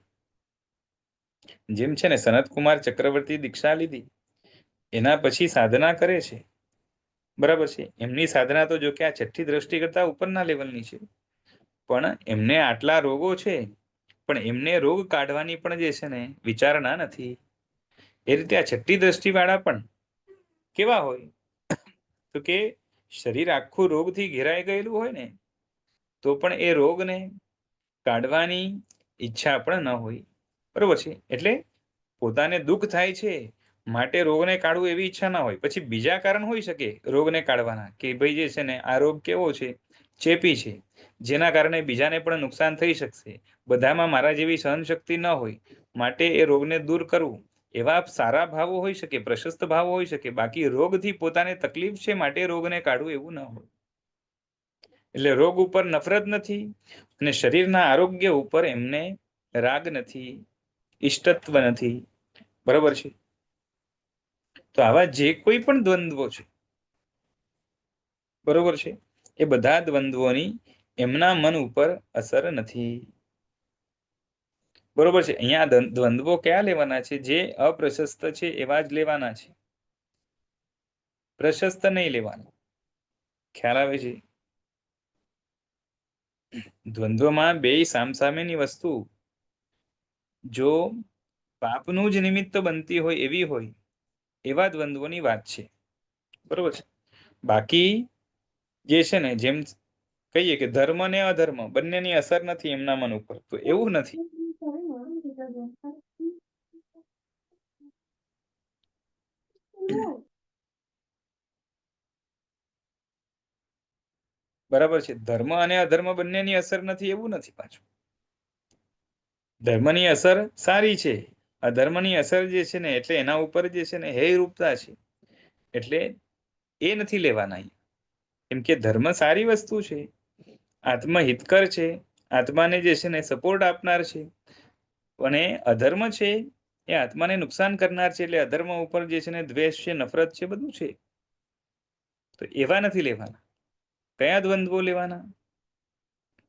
જેમ છે ને સનતકુમાર ચક્રવર્તી દીક્ષા લીધી એના પછી સાધના કરે છે, બરાબર છે. એમની સાધના તો જો કે આ છઠ્ઠી દ્રષ્ટિ કરતા ઉપરના લેવલની છે, પણ એમને આટલા રોગો છે પણ એમને રોગ કાઢવાની પણ જે છે ને વિચારણા નથી. એ રીતે આ છઠ્ઠી દ્રષ્ટિ વાળા પણ કેવા હોય તો કે શરીર આખું રોગથી ઘેરાઈ ગયેલું હોય ને તો પણ એ રોગને કાઢવાની ઈચ્છા પણ ન હોય, બરોબર છે. એટલે પોતાને દુઃખ થાય છે માટે રોગને કાઢવું એવી ઈચ્છા ના હોય. પછી બીજા કારણ હોઈ શકે રોગને કાઢવાના કે ભાઈ જે છે ને આ રોગ કેવો છે? ચેપી છે, જેના કારણે બીજાને પણ નુકસાન થઈ શકશે, બધામાં મારા જેવી સહનશક્તિ ન હોય માટે એ રોગને દૂર કરવું, એવા સારા ભાવો હોઈ શકે, પ્રશસ્ત ભાવો હોઈ શકે. બાકી રોગથી પોતાને તકલીફ છે માટે રોગને કાઢવું એવું ન હોય. એટલે રોગ ઉપર નફરત નથી અને શરીરના આરોગ્ય ઉપર એમને રાગ નથી, ઇષ્ટત્વ નથી, બરોબર છે. તો આવા જે કોઈ પણ દ્વંદ્વો છે, બરોબર છે, એ બધા દ્વંદ્વોની એમના મન ઉપર અસર નથી, બરોબર છે. અહીંયા દ્વંદ્વો કયા લેવાના છે? જે અપ્રશસ્ત છે એવા જ લેવાના છે, પ્રશસ્ત નહીં લેવાના. ખ્યાલ આવે છે? દ્વંદ્વમાં બે સામસામેની વસ્તુ જો પાપનું જ નિમિત્ત બનતી હોય એવી હોય એવા દ્વંદ્વોની વાત છે, બરોબર છે. બાકી જે છે ને જેમ કહીએ કે ધર્મ ને અધર્મ બંનેની અસર નથી એમના મન ઉપર, તો એવું નથી. હમ. એટલે દ્વંદ્વો કયા લેવાના છે? જે અપ્રશસ્ત છે એવા જ લેવાના છે, પ્રશસ્ત નહીં લેવાના. ખ્યાલ આવે છે? દ્વંદ્વમાં બે સામસામેની વસ્તુ જો પાપનું જ નિમિત્ત બનતી હોય એવી હોય એવા દ્વંદ્વોની વાત છે, બરોબર છે. બાકી જે છે ને જેમ કહીએ કે ધર્મ ને અધર્મ બંનેની અસર નથી એમના મન ઉપર, તો એવું નથી. બરાબર છે. ધર્મ અને અધર્મ બંનેની અસર નથી એવું નથી પાછું. ધર્મની અસર સારી છે, અધર્મની અસર જે છે ને એટલે એના ઉપર જે છે ને હે રૂપતા છે, એટલે એ નથી લેવાના. કેમ કે ધર્મ સારી વસ્તુ છે, આત્મહિતકર છે, આત્માને જે છે ને સપોર્ટ આપનાર છે, અને અધર્મ છે એ આત્માને નુકસાન કરનાર છે. એટલે અધર્મ ઉપર જે છે ને દ્વેષ છે, નફરત છે, બધું છે. તો એવા નથી લેવાના. કયા દ્વંદ્વો લેવાના?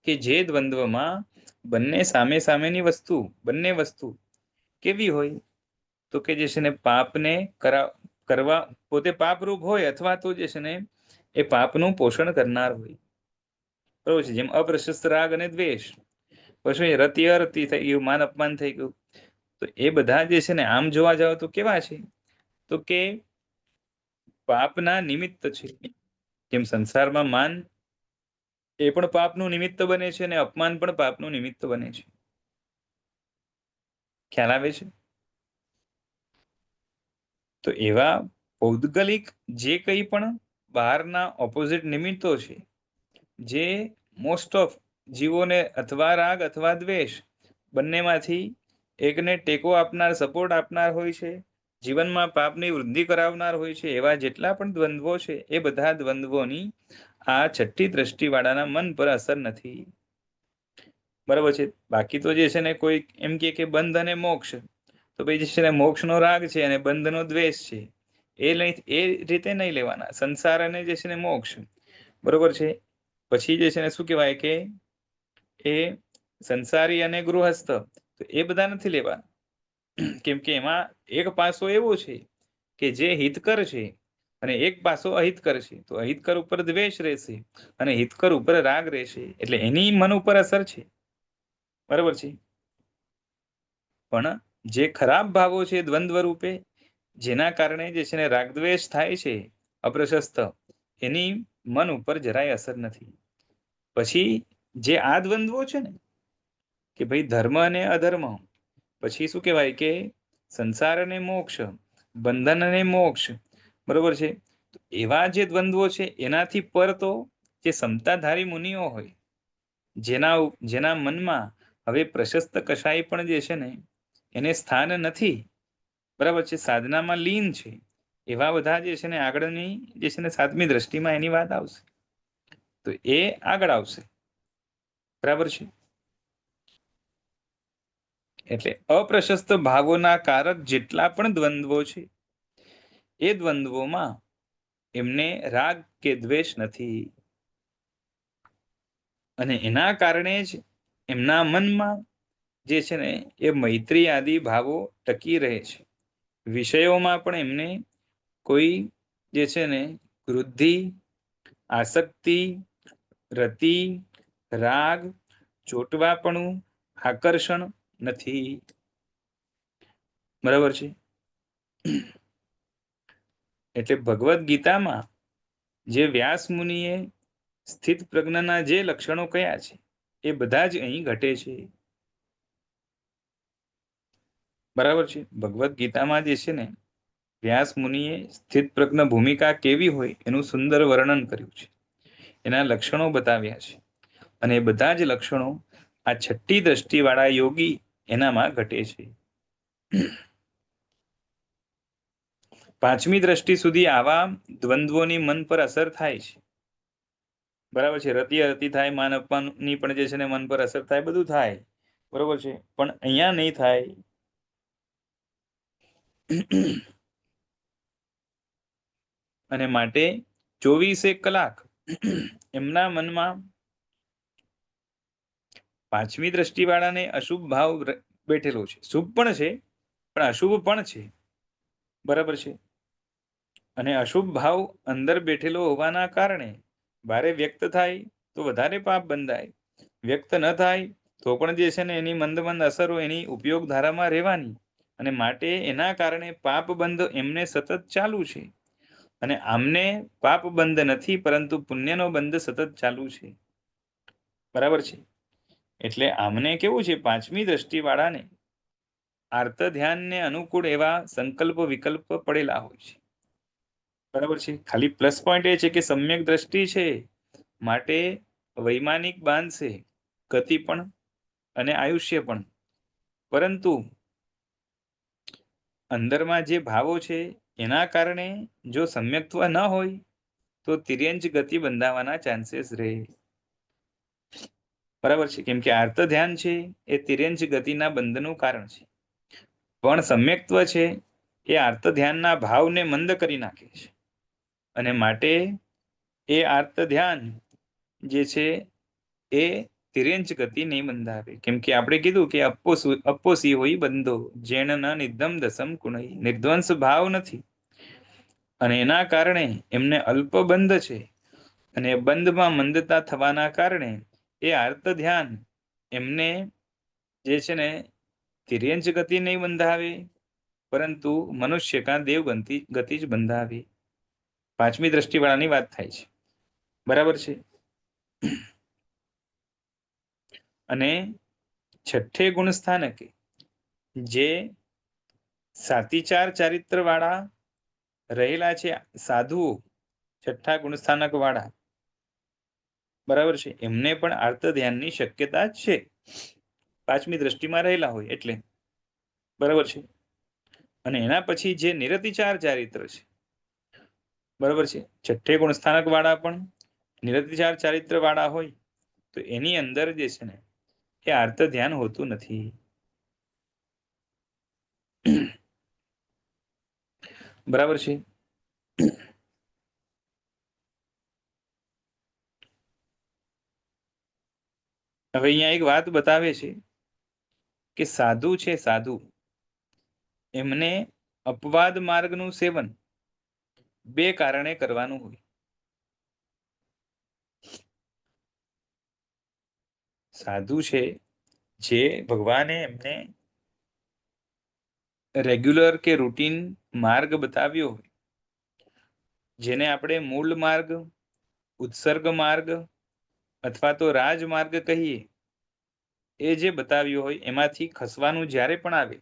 કે જે દ્વંદ્વમાં બંને સામે સામેની વસ્તુ, બંને વસ્તુ કેવી હોય? તો કે જે છે ને પાપને કરવા પોતે પાપરૂપ હોય, અથવા તો જે છે ને એ પાપનું પોષણ કરનાર હોય. બરોબર છે. જેમ અપ્રશસ્ત રાગ અને દ્વેષ, પછી રતિ અરતિ થઈ ગયું, માન અપમાન થઈ ગયું. તો એ બધા જે છે ને આમ જોવા જાવ તો કેવા છે? તો કે પાપના નિમિત્ત છે. જેમ સંસારમાં માન એ પણ પાપનું નિમિત્ત બને છે, અને અપમાન પણ પાપનું નિમિત્ત બને છે. ખ્યાલ આવે છે? તો એવા પૌદ્ગલિક જે કંઈ પણ બહારના ઓપોઝિટ નિમિત્તો છે, જે મોસ્ટ ઓફ જીવોને અથવા રાગ અથવા દ્વેષ બંનેમાંથી એકને ટેકો આપનાર, સપોર્ટ આપનાર હોય છે, જીવનમાં પાપની વૃદ્ધિ કરાવનાર હોય છે, એવા જેટલા પણ દ્વંદ્વો છે એ બધા દ્વંદ્વોની આ છઠ્ઠી દ્રષ્ટિવાળાના મન પર અસર નથી. બરાબર છે. બાકી તો જે છે ને કોઈ એમ કે બંધ અને મોક્ષ, તો ભાઈ જે છે ને મોક્ષનો રાગ છે અને બંધનો દ્વેષ છે, એ રીતે નહીં લેવાના. સંસાર અને જે છે ને મોક્ષ, બરોબર છે. પછી જે છે ને શું કહેવાય કે એ સંસારી અને ગૃહસ્થ, તો એ બધા નથી લેવાના. કેમ કે એમાં એક પાસો એવો છે કે જે હિતકર છે, અને એક પાસો અહિતકર છે. તો અહિતકર ઉપર દ્વેષ રહેશે અને હિતકર ઉપર રાગ રહેશે, એટલે એની મન ઉપર અસર છે. બરાબર છે. પણ જે ખરાબ ભાવો છે દ્વંદ્વ રૂપે, જેના કારણે જે છે ને રાગદ્વેષ થાય છે અપ્રશસ્ત, એની મન ઉપર જરાય અસર નથી. પછી જે આ દ્વંદ્વો છે ને કે ભાઈ ધર્મ અને અધર્મ, પછી શું કહેવાય કે સંસાર અને મોક્ષ, બંધન અને મોક્ષ, બરોબર છે. એવા જે દ્વંદ્વો છે એનાથી પર તો જે સમતાધારી મુનિઓ હોય, જેના મનમાં હવે પ્રશસ્ત કશાય પણ જે છે ને એને સ્થાન નથી, બરાબર છે, સાધનામાં લીન છે, એવા બધા જે છે ને આગળની જે છે ને સાતમી દ્રષ્ટિમાં એની વાત આવશે. તો એ આગળ આવશે. બરાબર છે. એટલે અપ્રશસ્ત ભાવોના કારક જેટલા પણ દ્વંદ્વો છે, એ દ્વંદ્વોમાં એમને રાગ કે દ્વેષ નથી, અને એના કારણે જ એમના મનમાં જે છે ને એ મૈત્રી આદિ ભાવો ટકી રહે છે. વિષયોમાં પણ એમને કોઈ જે છે ને વૃદ્ધિ, આસક્તિ, રતિ, રાગ, ચોટવાપણું, આકર્ષણ નથી. બરાબર છે. એટલે ભગવદ્ ગીતામાં જે વ્યાસ મુનિએ સ્થિત પ્રજ્ઞાના જે લક્ષણો કયા છે એ બધા જ અહીં ઘટે છે. બરાબર છે. ભગવદ્ ગીતામાં જે છે ને વ્યાસ મુનિએ સ્થિત પ્રજ્ઞ ભૂમિકા કેવી હોય એનું સુંદર વર્ણન કર્યું છે, એના લક્ષણો બતાવ્યા છે, અને એ બધા જ લક્ષણો આ છઠ્ઠી દ્રષ્ટિવાળા યોગી એનામાં ઘટે છે. પાંચમી દ્રષ્ટિ સુધી આવા દ્વંદ્વોની મન પર અસર થાય છે. બરાબર છે. રતિ અરતિ થાય, માન અપમાનની પણ જે છે ને મન પર અસર થાય, બધું થાય. બરોબર છે. પણ અહીંયા નહીં થાય. અને માટે 24 કલાક એમના મનમાં પાંચમી દ્રષ્ટિવાળાને અશુભ ભાવ બેઠેલો છે. શુભ પણ છે પણ અશુભ પણ છે. બરાબર છે. અને અશુભ ભાવ અંદર બેઠેલો હોવાના કારણે બારે વ્યક્ત થાય તો વધારે પાપ બંધાય, વ્યક્ત ન થાય તો પણ જે છે ને એની મંદ મંદ અસરો એની ઉપયોગ ધારામાં રહેવાની, અને માટે એના કારણે પાપ બંધ એમને સતત ચાલુ છે. અને આમને પાપ બંધ નથી, પરંતુ પુણ્યનો બંધ સતત ચાલુ છે. બરાબર છે. એટલે આમને કેવું છે, પાંચમી દ્રષ્ટિવાળાને આર્ત ધ્યાનને અનુકૂળ એવા સંકલ્પ વિકલ્પ પડેલા હોય છે. બરાબર છે. ખાલી પ્લસ પોઈન્ટ એ છે કે સમ્યક દ્રષ્ટિ છે માટે વૈમાનિક બાંધશે ગતિ પણ અને આયુષ્ય પણ, પરંતુ અંદરમાં જે ભાવો છે એના કારણે જો સમ્યક્ત્વ ન હોય તો તિર્યંચ ગતિ બંધાવાના ચાન્સીસ રહે. બરાબર છે, કેમ કે આર્ત ધ્યાન છે એ તિર્યંચ ગતિના બંધનું કારણ છે, પણ સમ્યક્ત્વ છે એ આર્ત ધ્યાનના ભાવને મંદ કરી નાખે છે, અને માટે એ આર્ત ધ્યાન જે છે એ તિર્યંચ ગતિ નહીં બંધાવે. કેમ કે આપણે કીધું કે અપોસી હોય બંધો જેણ ન નિધમ દસમ કુણઈ, નિર્ધ્વંસ ભાવ નથી અને એના કારણે એમને અલ્પ બંધ છે, અને બંધમાં મંદતા થવાના કારણે એ આર્ત ધ્યાન એમને જે છે ને તિર્યંચ ગતિ નહીં બંધાવે, પરંતુ મનુષ્ય કા દેવ ગતિ જ બંધાવે. પાંચમી દ્રષ્ટિવાળાની વાત થાય છે. બરાબર છે. અને છઠ્ઠે ગુણ સ્થાનકે જે સાતીચાર ચારિત્ર વાળા રહેલા છે સાધુઓ, છઠ્ઠા ગુણસ્થાનક વાળા, બરાબર છે, એમને પણ આર્ત ધ્યાનની શક્યતા છે, પાંચમી દ્રષ્ટિમાં રહેલા હોય એટલે. બરાબર છે. અને એના પછી જે નિરતિચાર ચારિત્ર છે, બરાબર છે, છઠ્ઠે ગુણસ્થાનક વાળા પણ નિરતિચાર ચારિત્ર વાળા હોય તો એની અંદર જે છે ને એ આર્ત ધ્યાન હોતું નથી. બરાબર છે. હવે અહીંયા એક વાત બતાવે છે કે સાધુ છે, સાધુ એમને અપવાદ માર્ગનું સેવન બે કારણે કરવાનું હોય. સાધુ છે જે ભગવાને એમને રેગ્યુલર કે રૂટીન માર્ગ બતાવ્યો હોય, જેને આપણે મૂળ માર્ગ, ઉત્સર્ગ માર્ગ અથવા તો રાજમાર્ગ કહીએ, એ જે બતાવ્યો હોય એમાંથી ખસવાનું જ્યારે પણ આવે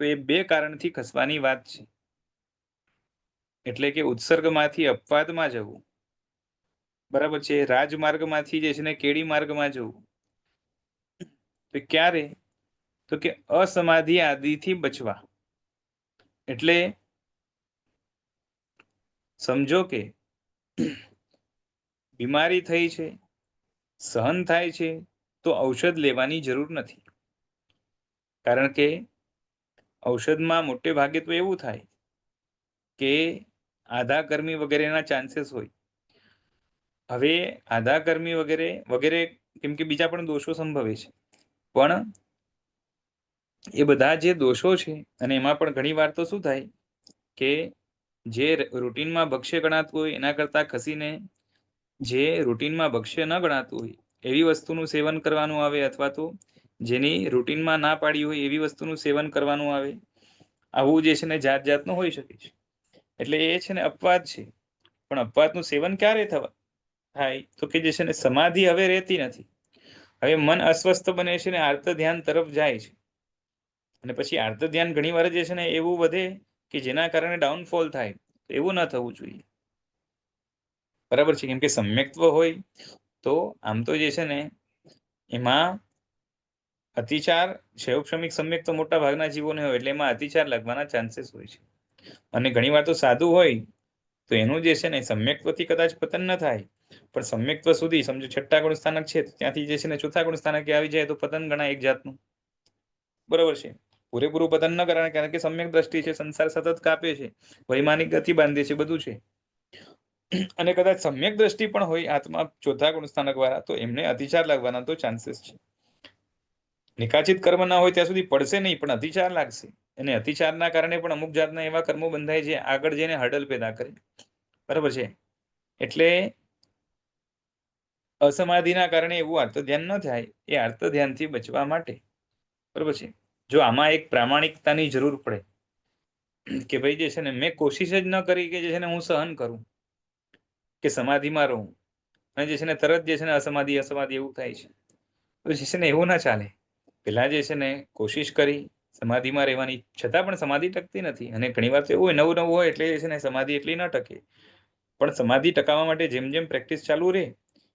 તો એ બે કારણથી ખસવાની વાત છે. એટલે કે ઉત્સર્ગમાંથી અપવાદમાં જવું, બરાબર છે, રાજમાર્ગમાંથી જે છે ને કેડી માર્ગમાં જવું. તો ક્યારે? તો કે અસમાધિ આદિથી બચવા. એટલે સમજો કે બીમારી થઈ છે, સહન થાય છે, તો ઔષધ લેવાની જરૂર નથી, કારણ કે ઔષધમાં મોટે ભાગે તો એવું થાય કે આધા કર્મી વગેરેના ચાન્સીસ હોય. હવે આધા કર્મી વગેરે વગેરે કેમ કે બીજા પણ દોષો સંભવે છે, પણ એ બધા જે દોષો છે, અને એમાં પણ ઘણી વાર તો શું થાય કે જે રૂટીનમાં ભક્ષ્ય ગણાતું હોય એના કરતા ખસીને જે રૂટીનમાં ભક્ષ્ય ન ગણાતું હોય એવી વસ્તુનું સેવન કરવાનું આવે, અથવા તો જેની રૂટીનમાં ના પાડી હોય એવી વસ્તુનું સેવન કરવાનું આવે. આવું જે છે ને જાત જાતનું હોઈ શકે છે. એટલે એ છે ને અપવાદ છે. પણ અપવાદનું સેવન ક્યારે થાય? તો કે જે છે ને સમાધિ હવે રહેતી નથી, હવે મન અસ્વસ્થ બને છે ને આર્ત ધ્યાન તરફ જાય છે, અને પછી આર્ત ધ્યાન ઘણી વાર જે છે ને એવું વધે કે જેના કારણે ડાઉનફોલ થાય. એવું ન થવું જોઈએ. બરાબર છે, કેમ કે સમ્યક્ત્વ હોય તો આમ તો જે છે ને એમાં અતિચાર, શૈવક્ષમિક સમ્યક તો મોટા ભાગના જીવોને હોય એટલે એમાં અતિચાર લાગવાના ચાન્સીસ હોય છે. અને ઘણી વાર તો સાદું હોય તો એનું જે છે ને સમ્યક્ત્વથી કદાચ પતન ન થાય, પણ સમ્યક્ત્વ સુધી સમજો છઠ્ઠા ગુણ સ્થાનક છે ત્યાંથી જે છે ને ચોથા ગુણ સ્થાનકે આવી જાય તો પતન ગણાય એક જાતનું. બરોબર છે. પૂરેપૂરું પતન ન કરાય, કારણ કે સમ્યક દ્રષ્ટિ છે, સંસાર સતત કાપે છે, વૈમાનિક ગતિ બાંધે છે, બધું છે. અને કદાચ સમ્યક દ્રષ્ટિ પણ હોય આત્મા ચોથા ગુણ સ્થાનક વાળા તો એમને અતિચાર લાગવાના તો ચાન્સીસ છે. નિકાચિત કર્મ ના હોય ત્યાં સુધી પડશે નહીં, પણ અતિચાર લાગશે. અને અતિચારના કારણે પણ અમુક જાતના એવા કર્મો બંધાય છે આગળ જઈને હર્ડલ પેદા કરે. બરાબર છે. એટલે અસમાધિના કારણે એવું આર્ત ધ્યાન ન થાય, એ આર્ત ધ્યાનથી બચવા માટે, બરાબર છે, જો આમાં એક પ્રામાણિકતાની જરૂર પડે કે ભાઈ જે છે ને મેં કોશિશ જ ન કરી કે જે છે ને હું સહન કરું કે સમાધિમાં રહું, અને જે છે ને તરત જે છે ને અસમાધિ એવું થાય છે, તો જે છે ને એવું ના ચાલે. પેલા જે છે ને કોશિશ કરી, સમાધિમાં રહેવાની, છતાં પણ સમાધિ ટકતી નથી. અને ઘણીવાર તો એવું હોય, નવું નવું હોય એટલે છે ને સમાધિ એટલી ન ટકે. પણ સમાધિ ટકાવવા માટે જેમ જેમ પ્રેક્ટિસ ચાલુ રહે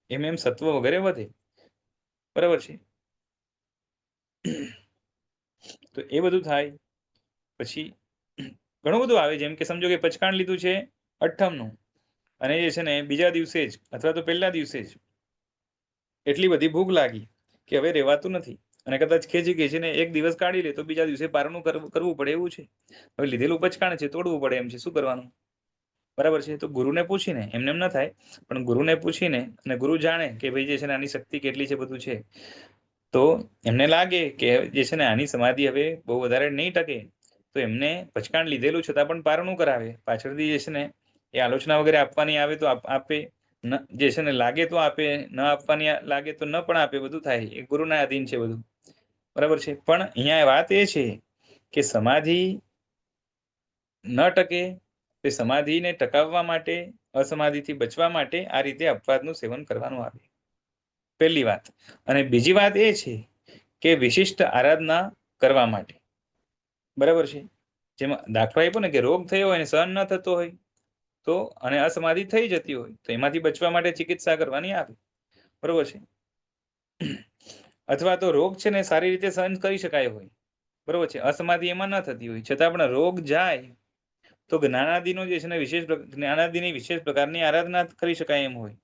એમ એમ સત્વ વગેરે વધે. બરાબર છે. તો એ બધું થાય. પછી ઘણું બધું આવે, જેમ કે સમજો કે પચકાણ લીધું છે 8મનું, અને જે છે ને બીજા દિવસે જ અથવા તો પહેલા દિવસે જ એટલી બધી ભૂખ લાગી કે હવે રહેવાતું નથી, અને કદાચ ખેંચીને એક દિવસ કાઢી લે તો બીજા દિવસે પારણું કરવું પડે એવું છે. હવે લીધેલું પચકાણ છે, તોડવું પડે એમ છે, શું કરવાનું? બરાબર છે. તો ગુરુને પૂછીને, એમને એમ ન થાય, પણ ગુરુને પૂછીને, અને ગુરુ જાણે કે ભાઈ જે છે ને આની શક્તિ કેટલી છે બધું છે, તો એમને લાગે કે જે છે ને આની સમાધિ હવે બહુ વધારે નહીં ટકે, તો એમને પચકાણ લીધેલું છતાં પણ પારણું કરાવે. પાછળથી જે છે ને એ આલોચના વગેરે આપવાની આવે તો આપે, જે છે ને લાગે તો આપે, ન આપવાની લાગે તો ન પણ આપે. બધું થાય, એ ગુરુના આધીન છે બધું. બરાબર છે. પણ અહીંયા વાત એ છે કે સમાધિ ન ટકે, તે સમાધિને ટકાવવા માટે, અસમાધિથી બચવા માટે આ રીતે અપવાદનું સેવન કરવાનું આવે. પહેલી વાત. અને બીજી વાત એ છે કે વિશિષ્ટ આરાધના કરવા માટે. બરાબર છે. જેમાં દાખલો આપ્યો ને કે રોગ થયો હોય ને સહન ન થતો હોય તો, અને અસમાધિ થઈ જતી હોય તો એમાંથી બચવા માટે ચિકિત્સા કરવાની આવે. બરોબર છે. અથવા તો રોગ છે ને સારી રીતે સહન કરી શકાય હોય, બરોબર છે, અસમાધિ એમાં ન થતી હોય, છતાં પણ રોગ જાય તો જ્ઞાનાદિનો જે છે ને જ્ઞાનાદિની વિશેષ પ્રકારની આરાધના કરી શકાય એમ હોય.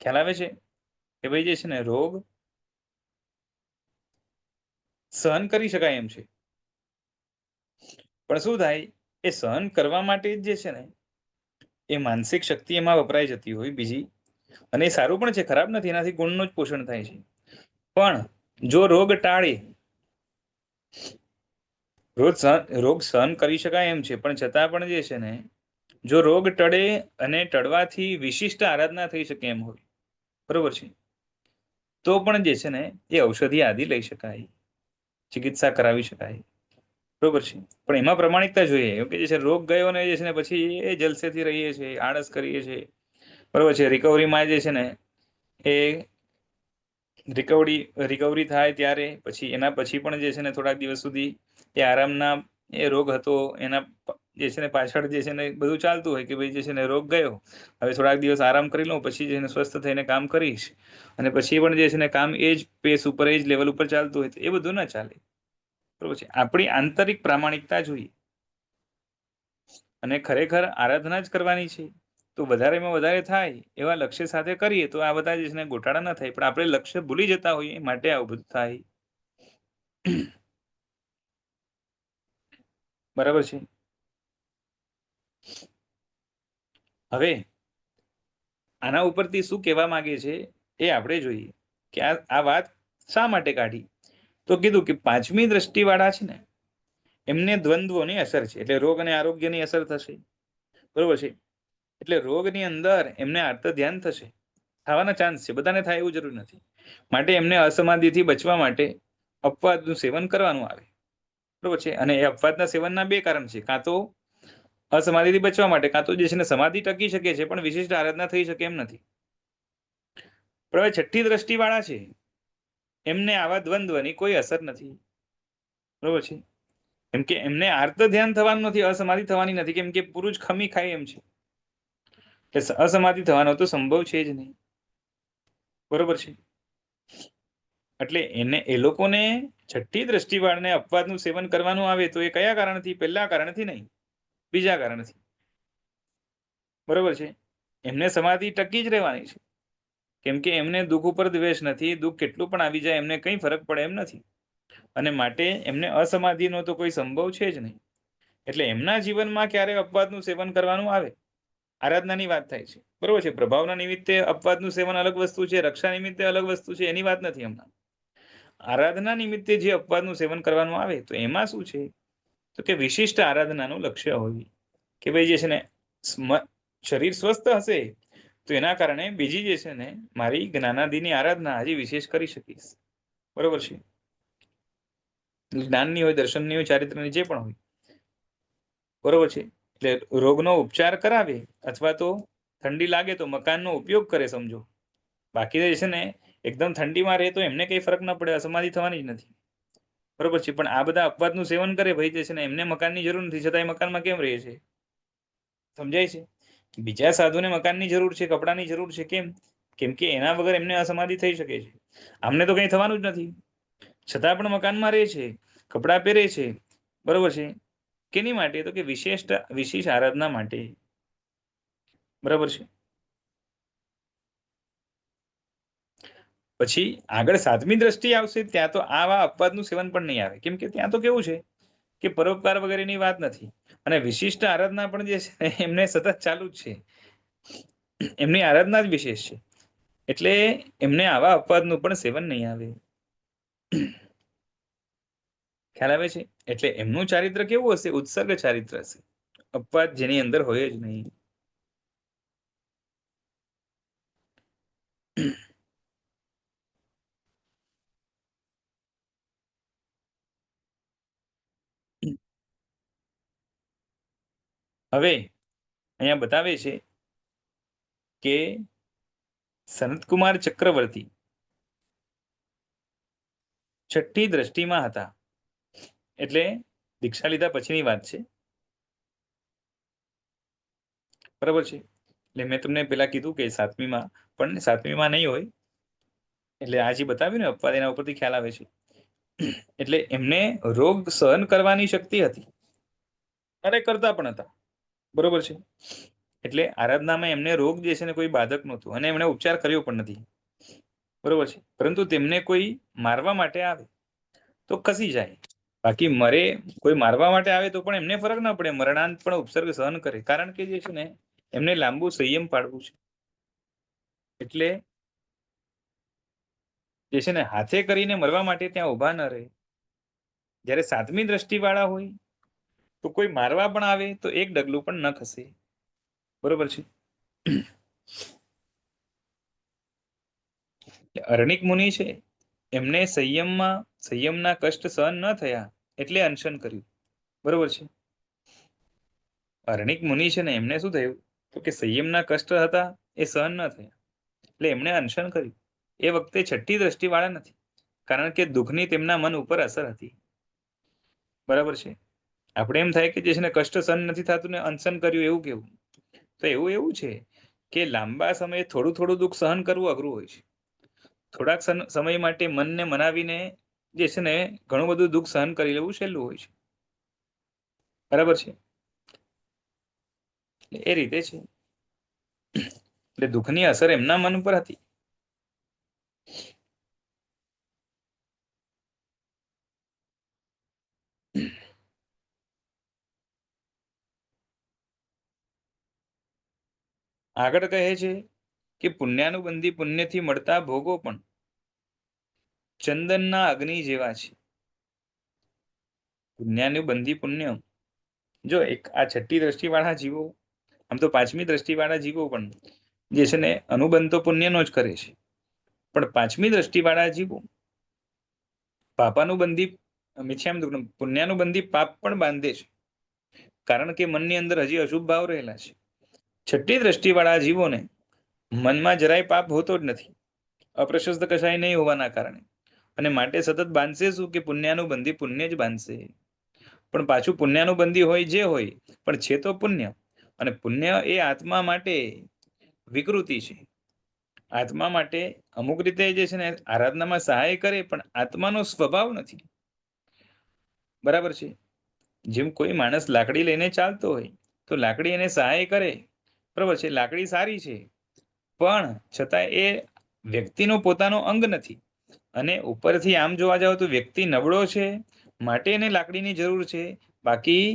ખ્યાલ આવે છે કે ભાઈ જે છે ને રોગ સહન કરી શકાય એમ છે, પણ શું થાય, એ સહન કરવા માટે જે છે ને એ માનસિક શક્તિ એમાં વપરાઈ જતી હોય બીજી, અને એ સારું પણ છે, ખરાબ નથી, એનાથી ગુણનું જ પોષણ થાય છે. પણ જો રોગ ટાળે, રોગ સહન કરી શકાય એમ છે, પણ છતાં પણ જે છે ને જો રોગ ટળે અને ટળવાથી વિશિષ્ટ આરાધના થઈ શકે એમ હોય, બરોબર છે, તો પણ જે છે ને એ ઔષધિ આદિ લઈ શકાય, ચિકિત્સા કરાવી શકાય. બરોબર છે. પણ એમાં પ્રમાણિકતા જોઈએ કે જે છે રોગ ગયો ને જે છે ને પછી એ જલસેથી રહીએ છીએ, આળસ કરીએ છીએ. બરોબર છે. રિકવરીમાં જે છે ને એ રિકવરી થાય ત્યારે પછી એના પછી પણ જે છે ને થોડાક દિવસ સુધી એ આરામના, એ રોગ હતો એના જે છે ને પાછળ જે છે ને બધું ચાલતું હોય કે ભાઈ જે છે ને રોગ ગયો, હવે થોડાક દિવસ આરામ કરી લઉં, પછી જે સ્વસ્થ થઈને કામ કરીશ, અને પછી પણ જે છે ને કામ એ જ પેસ ઉપર, એ જ લેવલ ઉપર ચાલતું હોય, તો એ બધું ના ચાલે. બરોબર છે. આપણી આંતરિક પ્રામાણિકતા જોઈએ, અને ખરેખર આરાધના જ કરવાની છે. તો વધારેમાં વધારે થાય એવા લક્ષ્ય સાથે કરીએ તો આ બધા જે છે ને ગોટાળા ના થાય. પણ આપણે લક્ષ્ય ભૂલી જતા હોઈએ માટે આવું બધું થાય. બરાબર છે. હવે આના ઉપરથી શું કહેવા માંગે છે એ આપણે જોઈએ કે આ વાત શા માટે કાઢી. તો કીધું કે પાંચમી દ્રષ્ટિવાળા છે ને એમને દ્વંદ્વોની અસર છે, એટલે રોગ અને આરોગ્યની અસર થશે. બરોબર છે. એટલે રોગની અંદર એમને આર્ત ધ્યાન થશે, થવાના ચાન્સ છે, બધાને થાય એવું જરૂર નથી. માટે એમને અસમાધિથી બચવા માટે અપવાદનું સેવન કરવાનું આવે. બરોબર છે. અને એ અપવાદના સેવનના બે કારણ છે, કાં તો અસમાધિથી બચવા માટે, કાં તો જે છે ને સમાધિ ટકી શકે છે પણ વિશિષ્ટ આરાધના થઈ શકે એમ નથી. પણ હવે છઠ્ઠી દ્રષ્ટિવાળા છે એમને આવા દ્વંદ્વની કોઈ અસર નથી. બરોબર છે. કેમ કે એમને આર્ત ધ્યાન થવાનું નથી, અસમાધિ થવાની નથી, કેમ કે પૂરું જ ખમી ખાય એમ છે, એટલે અસમાધિ થવાનો તો સંભવ છે જ નહીં. બરોબર છે. એટલે એ લોકોને છઠ્ઠી દ્રષ્ટિવાળને અપવાદનું સેવન કરવાનું આવે તો એ કયા કારણથી? પહેલા કારણથી નહીં, બીજા કારણથી. બરોબર છે. એમને સમાધિ ટકી જ રહેવાની છે, કેમ કે એમને દુઃખ ઉપર દ્વેષ નથી, દુઃખ કેટલું પણ આવી જાય એમને કંઈ ફરક પડે એમ નથી, અને માટે એમને અસમાધિનો તો કોઈ સંભવ છે જ નહીં. એટલે એમના જીવનમાં ક્યારે અપવાદનું સેવન કરવાનું આવે, આરાધનાની વાત થાય છે. બરોબર છે. પ્રભાવના નિમિત્તે અપવાદનું સેવન અલગ વસ્તુ છે, રક્ષા નિમિત્તે અલગ વસ્તુ છે, એની વાત નથી હમણાં. આરાધના નિમિત્તે જે અપવાદનું સેવન કરવાનું આવે તો એમાં શું છે, તો કે વિશિષ્ટ આરાધનાનું લક્ષ્ય હોય કે ભાઈ જે છે ને શરીર સ્વસ્થ હશે તો એના કારણે બીજી જે છે ને મારી જ્ઞાનાદિની આરાધના હજી વિશેષ કરી શકીશ. બરોબર છે. જ્ઞાનની હોય, દર્શનની હોય, ચારિત્રની, જે પણ હોય. બરોબર છે. એટલે રોગનો ઉપચાર કરાવે, અથવા તો ઠંડી લાગે તો મકાનનો ઉપયોગ કરે સમજો. બાકી જે છે ને એકદમ ઠંડીમાં રહે તો એમને કંઈ ફરક ન પડે, અસમાધિ થવાની જ નથી. બરોબર છે, પણ આ બધા અપવાદનું સેવન કરે ભાઈ જે છે ને એમને મકાનની જરૂર નથી, છતાં એ મકાનમાં કેમ રહે છે? સમજાય છે? બીજા સાધુને મકાનની જરૂર છે, કપડાની જરૂર છે, કેમ કે એના વગર એમને અસમાધિ થઈ શકે છે. આમને તો કંઈ થવાનું જ નથી, છતાં પણ મકાનમાં રહે છે, કપડાં પહેરે છે, બરોબર છે. કેની માટે? તો કે વિશેષ આરાધના માટે, બરાબર છે. પછી આગળ 7મી દ્રષ્ટિ આવશે ત્યાં તો આવા અપવાદનું સેવન પણ નહીં આવે, કેમ કે ત્યાં તો કેવું છે કે પરોપકાર વગેરેની વાત નથી, અને વિશિષ્ટ આરાધના પણ જે છે એમને સતત ચાલુ જ છે, એમની આરાધના જ વિશેષ છે, એટલે એમને આવા અપવાદનું પણ સેવન નહીં આવે. ખ્યાલ આવે છે? એટલે એમનું ચારિત્ર કેવું હશે? ઉત્સર્ગ ચારિત્ર હશે, અપવાદ જેની અંદર હોય જ નહીં. હવે અહીંયા બતાવે છે કે સનતકુમાર ચક્રવર્તી 6ઠ્ઠી દ્રષ્ટિમાં હતા, એટલે દીક્ષા લીધા પછીની વાત છે, બરાબર છે. એટલે મેં તમને પેલા કીધું કે 7મીમાં, પણ 7મીમાં નહીં હોય, એટલે આ જે બતાવ્યું ને અપવાદ એના ઉપરથી ખ્યાલ આવે છે. એટલે એમને રોગ સહન કરવાની શક્તિ હતી અને કરતા પણ હતા, બરોબર છે. એટલે આરાધનામાં એમને રોગ જે છે ને કોઈ બાધક નહોતું, અને એમણે ઉપચાર કર્યો પણ નથી, બરોબર છે. પરંતુ તેમને કોઈ મારવા માટે આવે તો ખસી જાય, બાકી મરે કોઈ મારવા માટે આવે તો પણ એમને ફરક ના પડે, મરણાંત પણ ઉપસર્ગ સહન કરે, કારણ કે જે છે ને એમને લાંબુ સંયમ પાડવું છે. એટલે જે છે ને હાથે કરીને મરવા માટે ત્યાં ઉભા ન રહે. જ્યારે 7મી દ્રષ્ટિ વાળા હોય તો કોઈ મારવા પણ આવે તો એક ડગલું પણ ન ખસે, બરોબર છે. અરણિક મુનિ છે એમને સંયમના કષ્ટ સહન ન થયા એટલે અનશન કર્યું, બરોબર છે. અરણિક મુનિ છે ને એમને શું થયું તો કે સંયમના કષ્ટ હતા એ સહન ન થયા, એટલે એમણે અનશન કર્યું. એ વખતે 6ઠ્ઠી દ્રષ્ટિ વાળા નથી, કારણ કે દુઃખની તેમના મન ઉપર અસર હતી, બરાબર છે. આપણે એમ થાય કે જે છે ને કષ્ટ સહન નથી થતું ને અનશન કર્યું, એવું કેવું? તો એવું છે કે લાંબા સમયે થોડું થોડું દુઃખ સહન કરવું અઘરું હોય છે. થોડાક સમય માટે મનને મનાવીને જે છે ને ઘણું બધું દુઃખ સહન કરી લેવું સહેલું હોય છે, બરાબર છે. એ રીતે છે, એટલે દુઃખની અસર એમના મન ઉપર હતી. આગળ કહે છે કે પુણ્યાનુબંધી પુણ્યથી મળતા ભોગો પણ ચંદનના અગ્નિ જેવા છે. પુણ્યાનુબંધી પુણ્ય, જો એક આ 6ઠ્ઠી દ્રષ્ટિ વાળા જીવો, આમ તો 5મી દ્રષ્ટિ વાળા જીવો પણ જે છે ને અનુબંધ તો પુણ્યનો જ કરે છે, પણ 5મી દ્રષ્ટિ વાળા જીવો પુણ્યાનુબંધી પાપ પણ બાંધે છે, કારણ કે મનની અંદર હજી અશુભ ભાવ રહેલા છે. 6ઠ્ઠી દ્રષ્ટિ વાળા જીવોને મનમાં જરાય પાપ હોતો જ નથી, અપ્રશસ્ત કશાય નહીં હોવાના કારણે, અને માટે સતત બાંધશે શું કે પુણ્યાનુબંધી પુણ્ય જ બાંધશે. પણ પાછું પુણ્યાનુબંધી હોય જે હોય, પણ છે તો પુણ્ય, અને પુણ્ય એ આત્મા માટે વિકૃતિ છે. આત્મા માટે અમુક રીતે જે છે ને આરાધનામાં સહાય કરે, પણ આત્માનો સ્વભાવ નથી, બરાબર છે. જેમ કોઈ માણસ લાકડી લઈને ચાલતો હોય તો લાકડી એને સહાય કરે, બરાબર છે, લાકડી સારી છે, પણ છતાં એ વ્યક્તિનો પોતાનો અંગ નથી, અને ઉપરથી આમ જોવા જાવ તો વ્યક્તિ નબળો છે માટે એને લાકડીની જરૂર છે, બાકી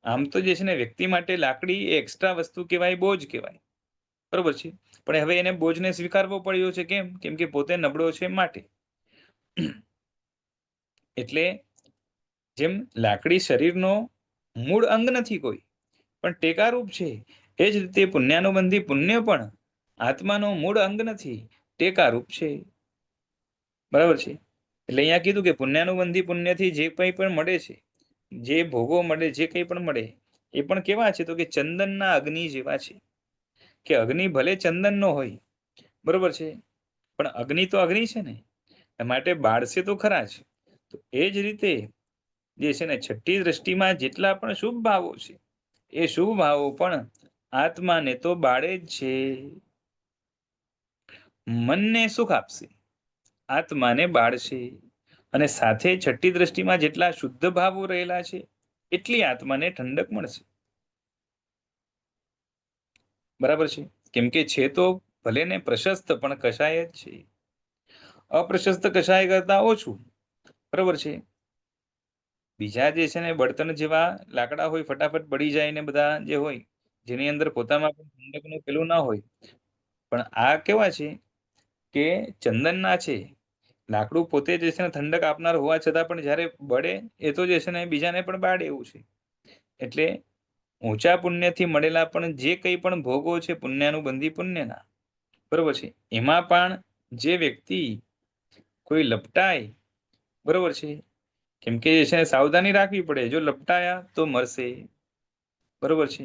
આમ તો જે છે ને વ્યક્તિ માટે લાકડી એ એક્સ્ટ્રા વસ્તુ કહેવાય, બોજ કહેવાય, બરોબર છે. પણ હવે એને બોજને સ્વીકારવો પડ્યો છે, કેમ કે પોતે નબળો છે માટે. એટલે જેમ લાકડી શરીરનો મૂળ અંગ નથી કોઈ, પણ ટેકારૂપ છે, એ જ રીતે પુણ્યાનુબંધી પુણ્ય પણ આત્માનો મૂળ અંગ નથી, ટેકારૂપ છે, બરાબર છે. એટલે અહીંયા કીધું કે પુણ્યાનુબંધી પુણ્યથી જે કંઈ પણ મળે છે, જે ભોગો મળે, જે કંઈ પણ મળે, એ પણ કેવા છે તો કે ચંદનના અગ્નિ જેવા છે. કે અગ્નિ ભલે ચંદનનો હોય, બરોબર છે, પણ અગ્નિ તો અગ્નિ છે ને, માટે બાળશે તો ખરા જ. તો એ જ રીતે જે છે ને છઠ્ઠી દ્રષ્ટિમાં જેટલા પણ શુભ ભાવો છે એ શુભ ભાવો પણ આત્માને તો બાળે જ છે. મનને સુખ આપશે, આત્માને બાળશે, અને સાથે છઠ્ઠી દ્રષ્ટિમાં જેટલા શુદ્ધ ભાવો રહેલા છે એટલી આત્માને ઠંડક મળશે. બરાબર છે? કેમ કે છે તો ભલે ને પ્રશસ્ત, પણ કષાય જ છે. અપ્રશસ્ત કષાય કરતા ઓછું. બરાબર છે? બીજા જે છે ને બળતણ જેવા લાકડા હોય, ફટાફટ બળી જાય ને બધા જે હોય, જેની અંદર પોતામાં પણ ઠંડકનું પેલું ના હોય, પણ આ કેવા છે કે ચંદનના છે. લાકડું પોતે જે છે ને ઠંડક આપનાર હોવા છતાં પણ જ્યારે બળે એ તો જે છે ને બીજાને પણ બાળે એવું છે. એટલે ઊંચા પુણ્યથી મળેલા પણ જે કંઈ પણ ભોગો છે પુણ્યાનુબંધી પુણ્યના, બરોબર છે, એમાં પણ જે વ્યક્તિ કોઈ લપટાય, બરોબર છે, કેમ કે જે છે સાવધાની રાખવી પડે, જો લપટાયા તો મરશે. બરોબર છે?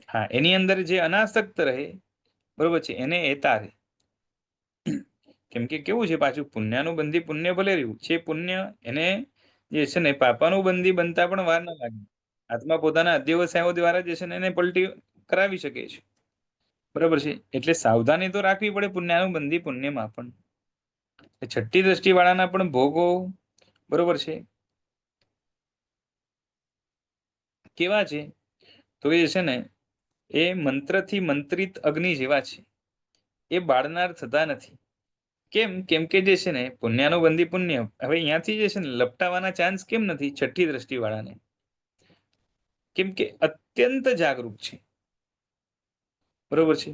હા, એની અંદર જે અનાસક્ત રહે, બરોબર છે, એને એતા રહે. કેમ કે કેવું છે પાછું, પુણ્યાનુબંધી પુણ્ય ભલે રહ્યું છે, પુણ્ય એને જે છે ને પાપાનુબંધી બનતા પણ વાર ના લાગે. આત્મા પોતાના અધ્યવસાયો દ્વારા જે છે ને એને પલટી કરાવી શકે છે. બરાબર છે? એટલે સાવધાની તો રાખવી પડે પુણ્યાનુબંધી પુણ્યમાં પણ. છઠ્ઠી દ્રષ્ટિ વાળાના પણ ભોગો, બરોબર છે, કેવા છે તો એ છે ને એ મંત્રથી મંત્રિત અગ્નિ જેવા છે. એ બાળનાર થતા નથી. કેમ કે જે છે ને પુણ્યાનુબંધી પુણ્ય, હવે અહીંયાથી જે છે ને લપટાવાના ચાન્સ કેમ નથી છઠ્ઠી દ્રષ્ટિ વાળાને? કેમ કે અત્યંત જાગૃત છે. બરોબર છે?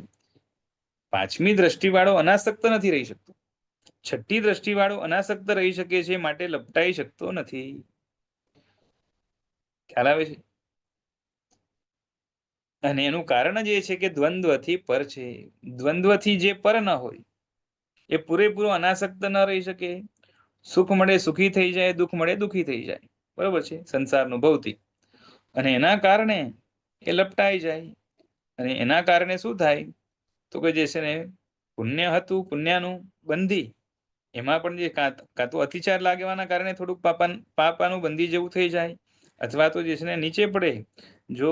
પાંચમી દ્રષ્ટિ વાળો અનાસક્ત નથી રહી શકતો. છઠ્ઠી દ્રષ્ટિ વાળો અનાસક્ત રહી શકે છે, માટે લપટાઈ શકતો નથી. ખ્યાલ આવે છે? અને એનું કારણ જ એ છે કે દ્વંદ્વથી પર છે. દ્વંદ્વથી જે પર ન હોય એ પૂરેપૂરો અનાસક્ત ન રહી શકે. સુખ મળે સુખી થઈ જાય, દુઃખ મળે દુઃખી થઈ જાય. બરોબર છે? સંસારનું ભૌતિક. અને એના કારણે એ લપટાઈ જાય. અને એના કારણે શું થાય તો કે જે છે ને પુણ્ય હતું પુણ્યનું બંધી, એમાં પણ જે કાં તો અતિચાર લાગવાના કારણે થોડુંક પાપાનું બંધી જેવું થઈ જાય, અથવા તો જે છે ને નીચે પડે. જો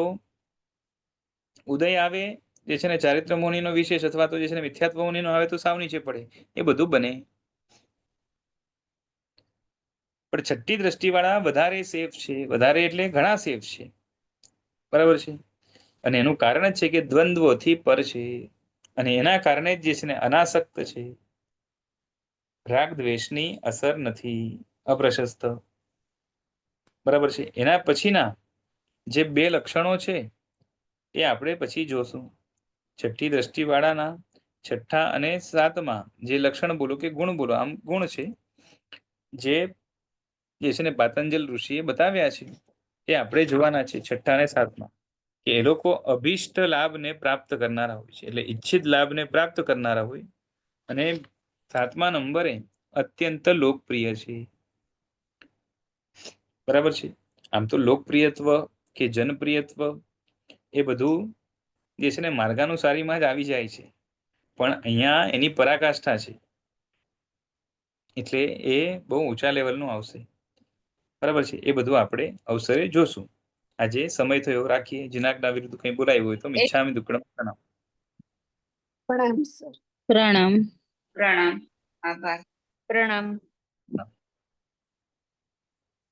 ઉદય આવે જે છે ને ચારિત્ર મુનિનો વિશેષ, અથવા તો જે છે ને મિથ્યાત્વ મુનિનો આવે તો સાવ નીચે પડે. એ બધું બને. પણ છઠ્ઠી દ્રષ્ટિ વાળા વધારે સેફ છે. વધારે એટલે ઘણા સેફ છે. બરાબર છે? અને એનું કારણ જ છે કે દ્વંદ્વોથી પર છે. અને એના કારણે જ જે છે ને અનાસક્ત છે. રાગ દ્વેષની અસર નથી. અપ્રશસ્ત. બરાબર છે? એના પછીના જે બે લક્ષણો છે એ આપણે પછી જોશું. છઠ્ઠી દ્રષ્ટિ વાળાના છઠ્ઠા અને સાતમા જે લક્ષણ બોલો કે ગુણ બોલો, આમ ગુણ છે જે છે ને પાતંજલ ઋષિએ બતાવ્યા છે, એ આપણે જોવાના છે છઠ્ઠા અને સાતમા. કે એ લોકો અભિષ્ટ લાભને પ્રાપ્ત કરનારા હોય છે, એટલે ઈચ્છિત લાભને પ્રાપ્ત કરનારા હોય. અને સાતમા નંબરે અત્યંત લોકપ્રિય છે. બરાબર છે? આમ તો લોકપ્રિયત્વ કે જનપ્રિયત્વ એ બધું જે છે ને માર્ગાનુસારીમાં જ આવી જાય છે, પણ અહીંયા એની પરાકાષ્ઠા છે. એટલે એ બહુ ઊંચા લેવલનું આવશે. બરાબર છે? એ બધું આપણે અવસરે જોશું. આજે સમય થયો, રાખીએ. જીનાકના વિરુદ્ધ કંઈ બોલાયું હોય તો મિચ્છામિ દુક્કડમ પ્રણામ. પ્રણામ સર. પ્રણામ. પ્રણામ. આભાર. પ્રણામ.